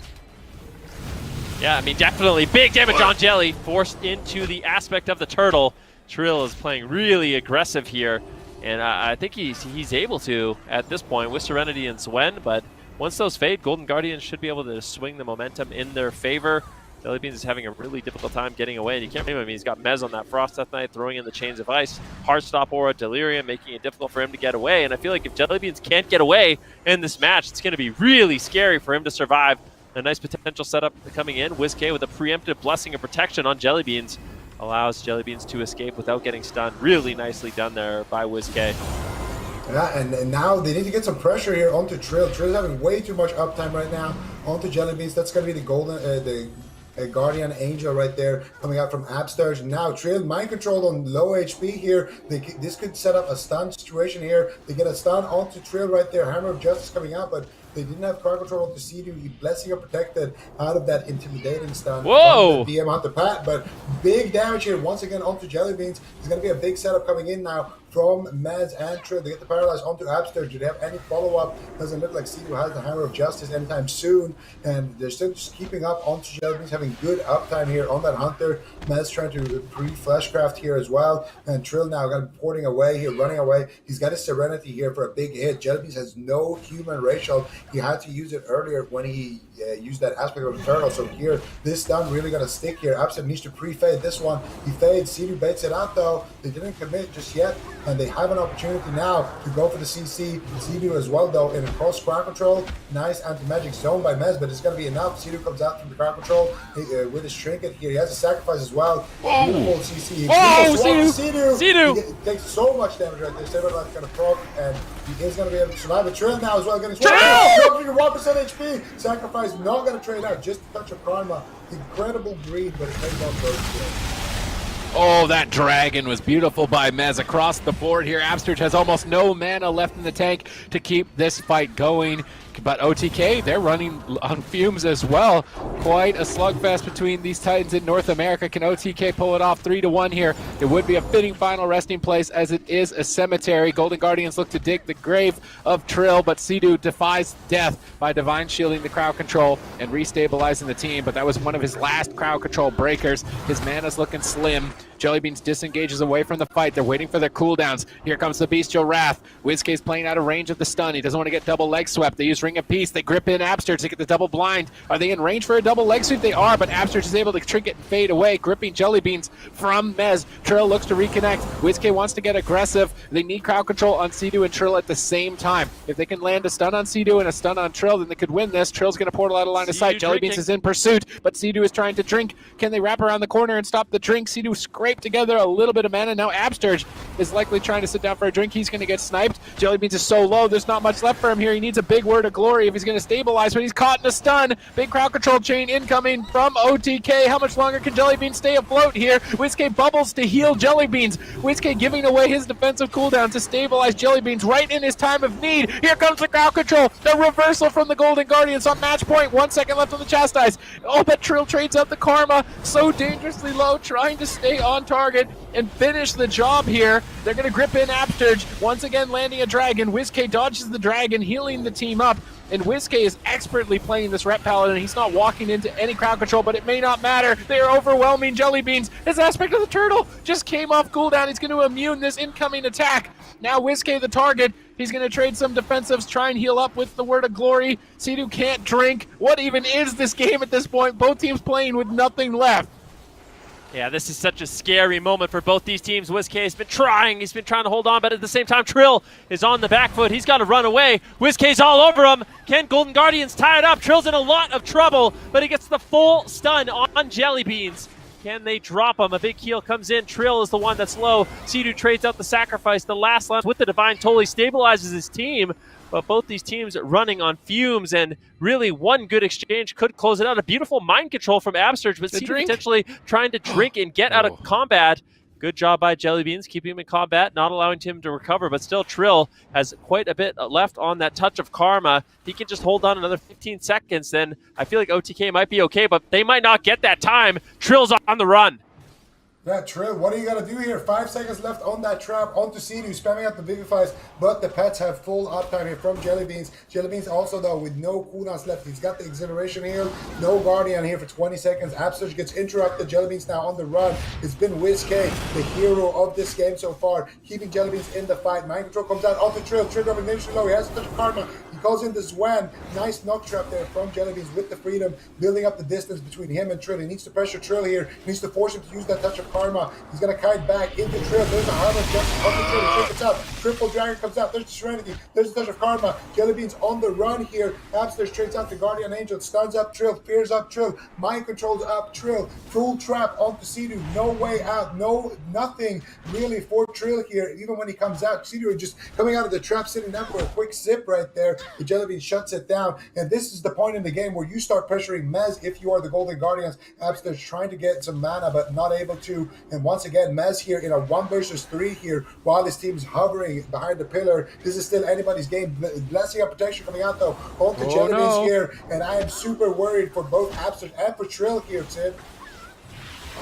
Yeah, I mean, definitely big damage on Jelly, forced into the aspect of the turtle. Trill is playing really aggressive here, and I think he's able to at this point with Serenity and Swen, but once those fade, Golden Guardians should be able to swing the momentum in their favor. Jellybeans is having a really difficult time getting away, and you can't blame him. I mean, he's got Mez on that Frost Death Knight, throwing in the Chains of Ice, Heartstop Aura, Delirium, making it difficult for him to get away, and I feel like if Jellybeans can't get away in this match, it's going to be really scary for him to survive. A nice potential setup coming in. WizKid with a preemptive Blessing of Protection on Jellybeans allows Jellybeans to escape without getting stunned. Really nicely done there by WizKid. Yeah, and now they need to get some pressure here onto Trill. Trill's having way too much uptime right now onto Jellybeans. That's going to be the golden, Guardian Angel right there coming out from Absturge. Now Trill mind controlled on low HP here. This could set up a stun situation here. They get a stun onto Trill right there. Hammer of Justice coming out, but they didn't have crowd control onto Sidu. He Blessing of Protected out of that intimidating stun. Whoa! DM onto Pat, but big damage here once again onto Jellybeans. There's going to be a big setup coming in now from Mez and Trill. They get the Paralyze onto Absturge. Do they have any follow-up? Doesn't look like Sidu has the Hammer of Justice anytime soon, and they're still just keeping up onto Jellybeans, having good uptime here on that Hunter. Mez trying to pre-Fleshcraft here as well, and Trill now got him porting away here, running away. He's got his Serenity here for a big hit. Jellybeans has no human racial. He had to use it earlier when he used that aspect of the turtle, so here, this stun really got to stick here. Absturge needs to pre-fade this one. He fades. Sidu baits it out though. They didn't commit just yet, and they have an opportunity now to go for the CC. Sidu as well though in a cross crowd control. Nice anti-magic zone by Mez, but it's going to be enough. Sidu comes out from the crowd control with his Trinket here. He has a sacrifice as well. Beautiful CC. Sidu! He takes so much damage right there. Saberlight's going to proc, and he is going to be able to survive. But Trill now as well getting 1% HP. Sacrifice not going to trade out. Just a touch of Karma. Incredible breed, but it pays off both. Oh, that dragon was beautiful by Mez across the board here. Absturge has almost no mana left in the tank to keep this fight going. But OTK, they're running on fumes as well. Quite a slugfest between these Titans in North America. Can OTK pull it off 3-1 here? It would be a fitting final resting place as it is a cemetery. Golden Guardians look to dig the grave of Trill, but Sidu defies death by Divine Shielding the crowd control and restabilizing the team. But that was one of his last crowd control breakers. His mana's looking slim. Jellybeans disengages away from the fight. They're waiting for their cooldowns. Here comes the Bestial Wrath. WizKid's playing out of range of the stun. He doesn't want to get double leg swept. They use Ring of Peace. They grip in Absturge to get the double blind. Are they in range for a double leg sweep? They are, but Absturge is able to trinket and fade away, gripping Jellybeans from Mez. Trill looks to reconnect. WizKid wants to get aggressive. They need crowd control on Sidu and Trill at the same time. If they can land a stun on Sidu and a stun on Trill, then they could win this. Trill's going to portal out of line of sight. Jellybeans is in pursuit, but Sidu is trying to drink. Can they wrap around the corner and stop the drink? Sidu scrapes scrape together a little bit of mana. Now Absterge is likely trying to sit down for a drink. He's going to get sniped. Jellybeans is so low, there's not much left for him here. He needs a big word of glory if he's going to stabilize, but he's caught in a stun. Big crowd control chain incoming from OTK. How much longer can Jellybeans stay afloat here? Whiskey bubbles to heal Jellybeans. Whiskey giving away his defensive cooldown to stabilize Jellybeans right in his time of need. Here comes the crowd control. The reversal from the Golden Guardians on match point. 1 second left on the Chastise. Oh, but Trill trades out the Karma. So dangerously low, trying to stay on target and finish the job here. They're going to grip in Absterge. Once again landing a dragon. Whiskey dodges the dragon, healing the team up. And Whiskey is expertly playing this Rep Paladin. He's not walking into any crowd control, but it may not matter. They are overwhelming Jellybeans. His aspect of the turtle just came off cooldown. He's going to immune this incoming attack. Now Whiskey the target. He's going to trade some defensives, try and heal up with the Word of Glory. Sidhu can't drink. What even is this game at this point? Both teams playing with nothing left. Yeah, this is such a scary moment for both these teams. Whiskey has been trying. He's been trying to hold on, but at the same time, Trill is on the back foot. He's got to run away. Whiskey's all over him. Can Golden Guardians tie it up? Trill's in a lot of trouble, but he gets the full stun on Jellybeans. Can they drop him? A big heal comes in. Trill is the one that's low. Sidhu trades out the sacrifice. The last lance with the Divine totally stabilizes his team. But both these teams running on fumes, and really one good exchange could close it out. A beautiful mind control from Absterge, but Sidhu potentially trying to drink and get out of combat. Good job by Jellybeans, keeping him in combat, not allowing him to recover, but still Trill has quite a bit left on that touch of Karma. He can just hold on another 15 seconds, then I feel like OTK might be okay, but they might not get that time. Trill's on the run. Yeah, Trill, what do you got to do here? 5 seconds left on that trap, onto Sidhu, spamming out the Vivifies, but the pets have full uptime here from Jellybeans. Jellybeans also, though, with no cooldowns left. He's got the Exhilaration heal, no Guardian here for 20 seconds. Absterge gets interrupted. Jellybeans now on the run. It's been Whiskey, the hero of this game so far, keeping Jellybeans in the fight. Mind Control comes out onto Trill. Trill dropping initially low. He has a touch of Karma. He calls in the Zwan. Nice knock trap there from Jellybeans with the freedom, building up the distance between him and Trill. He needs to pressure Trill here. He needs to force him to use that touch of Karma. He's going to kite back into Trill. There's a Harvard jump on the Trill. He takes out. Triple Dragon comes out. There's the Serenity. There's the touch of Karma. Jellybeans on the run here. Absterge trades out the Guardian Angel. Stuns up Trill. Fears up Trill. Mind controls up Trill. Full trap onto Sidhu. No way out. Nothing really for Trill here. Even when he comes out, Sidhu is just coming out of the trap, sitting down for a quick sip right there. The Jellybean shuts it down. And this is the point in the game where you start pressuring Mez if you are the Golden Guardians. Absterge trying to get some mana, but not able to. And once again, Mez here in a 1 versus 3 here while his team's hovering behind the pillar. This is still anybody's game. Blessing of protection coming out though onto Jellybeans here, and I am super worried for both Absterge and for Trill here, Sid.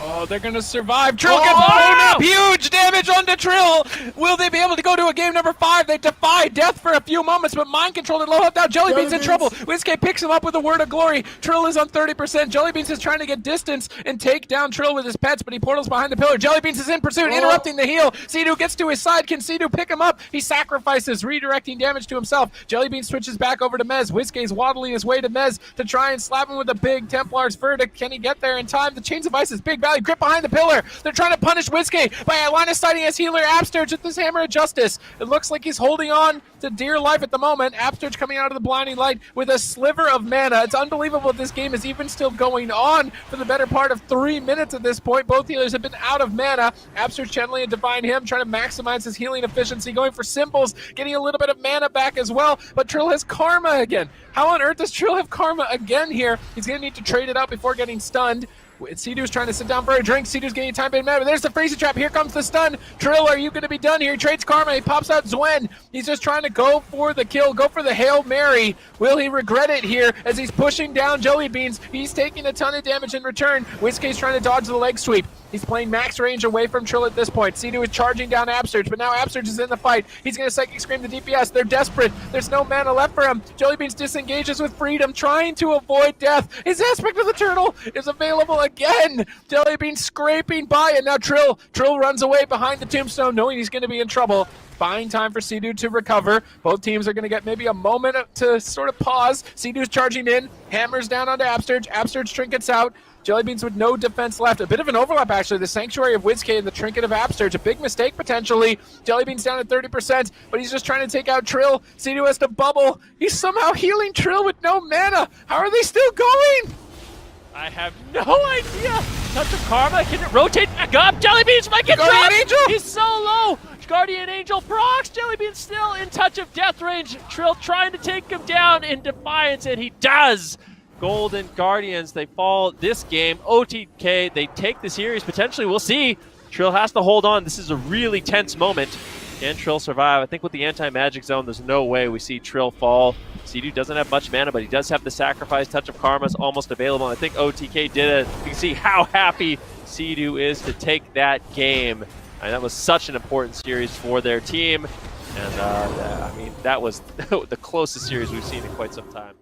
Oh, they're going to survive. Trill gets blown up. Huge damage onto Trill. Will they be able to go to a game number 5? They defy death for a few moments, but mind controlled and low health now. Jellybeans in trouble. Whiskey picks him up with a Word of Glory. Trill is on 30%. Jellybeans is trying to get distance and take down Trill with his pets, but he portals behind the pillar. Jellybeans is in pursuit, interrupting the heal. Sidhu gets to his side. Can Sidhu pick him up? He sacrifices, redirecting damage to himself. Jellybeans switches back over to Mez. Whiskey's waddling his way to Mez to try and slap him with a big Templar's Verdict. Can he get there in time? The Chains of Ice is big value. Grip behind the pillar. They're trying to punish Whiskey by a line of sighting as healer Absterge with this Hammer of Justice. It looks like he's holding on to dear life at the moment. Absterge coming out of the blinding light with a sliver of mana. It's unbelievable this game is even still going on for the better part of 3 minutes at this point. Both healers have been out of mana. Absterge channeling a Divine Hymn, trying to maximize his healing efficiency, going for symbols, getting a little bit of mana back as well. But Trill has Karma again. How on earth does Trill have Karma again here? He's going to need to trade it out before getting stunned. Sidhu's trying to sit down for a drink. Sidhu's getting time bait mad, but there's the freezing trap. Here comes the stun. Trill, are you going to be done here? He trades Karma. He pops out Zwen. He's just trying to go for the kill, go for the Hail Mary. Will he regret it here as he's pushing down Jellybeans? He's taking a ton of damage in return. Whiskey's trying to dodge the leg sweep. He's playing max range away from Trill at this point. Sidhu is charging down Absterge, but now Absterge is in the fight. He's going to Psychic Scream the DPS. They're desperate. There's no mana left for him. Jellybeans disengages with freedom, trying to avoid death. His aspect of the turtle is available again. Jellybeans scraping by, and now Trill runs away behind the tombstone, knowing he's going to be in trouble. Buying time for Sidhu to recover. Both teams are going to get maybe a moment to sort of pause. Sidhu's charging in. Hammers down onto Absterge. Absterge trinkets out. Jellybeans with no defense left. A bit of an overlap, actually. The Sanctuary of Whiskey and the Trinket of Absterge. A big mistake, potentially. Jellybeans down at 30%, but he's just trying to take out Trill. Sidhu has to bubble. He's somehow healing Trill with no mana. How are they still going? I have no idea. Touch of Karma, can it rotate back up? Jellybeans might get Guardian dropped! Angel! He's so low! Guardian Angel procs, Jellybean's still in touch of death range. Trill trying to take him down in defiance, and he does! Golden Guardians, they fall this game. OTK, they take the series, potentially, we'll see. Trill has to hold on. This is a really tense moment. Can Trill survive? I think with the anti-magic zone, there's no way we see Trill fall. Sea-Doo doesn't have much mana, but he does have the sacrifice. Touch of Karma is almost available. And I think OTK did it. You can see how happy Sea-Doo is to take that game. And that was such an important series for their team. And I mean, that was the closest series we've seen in quite some time.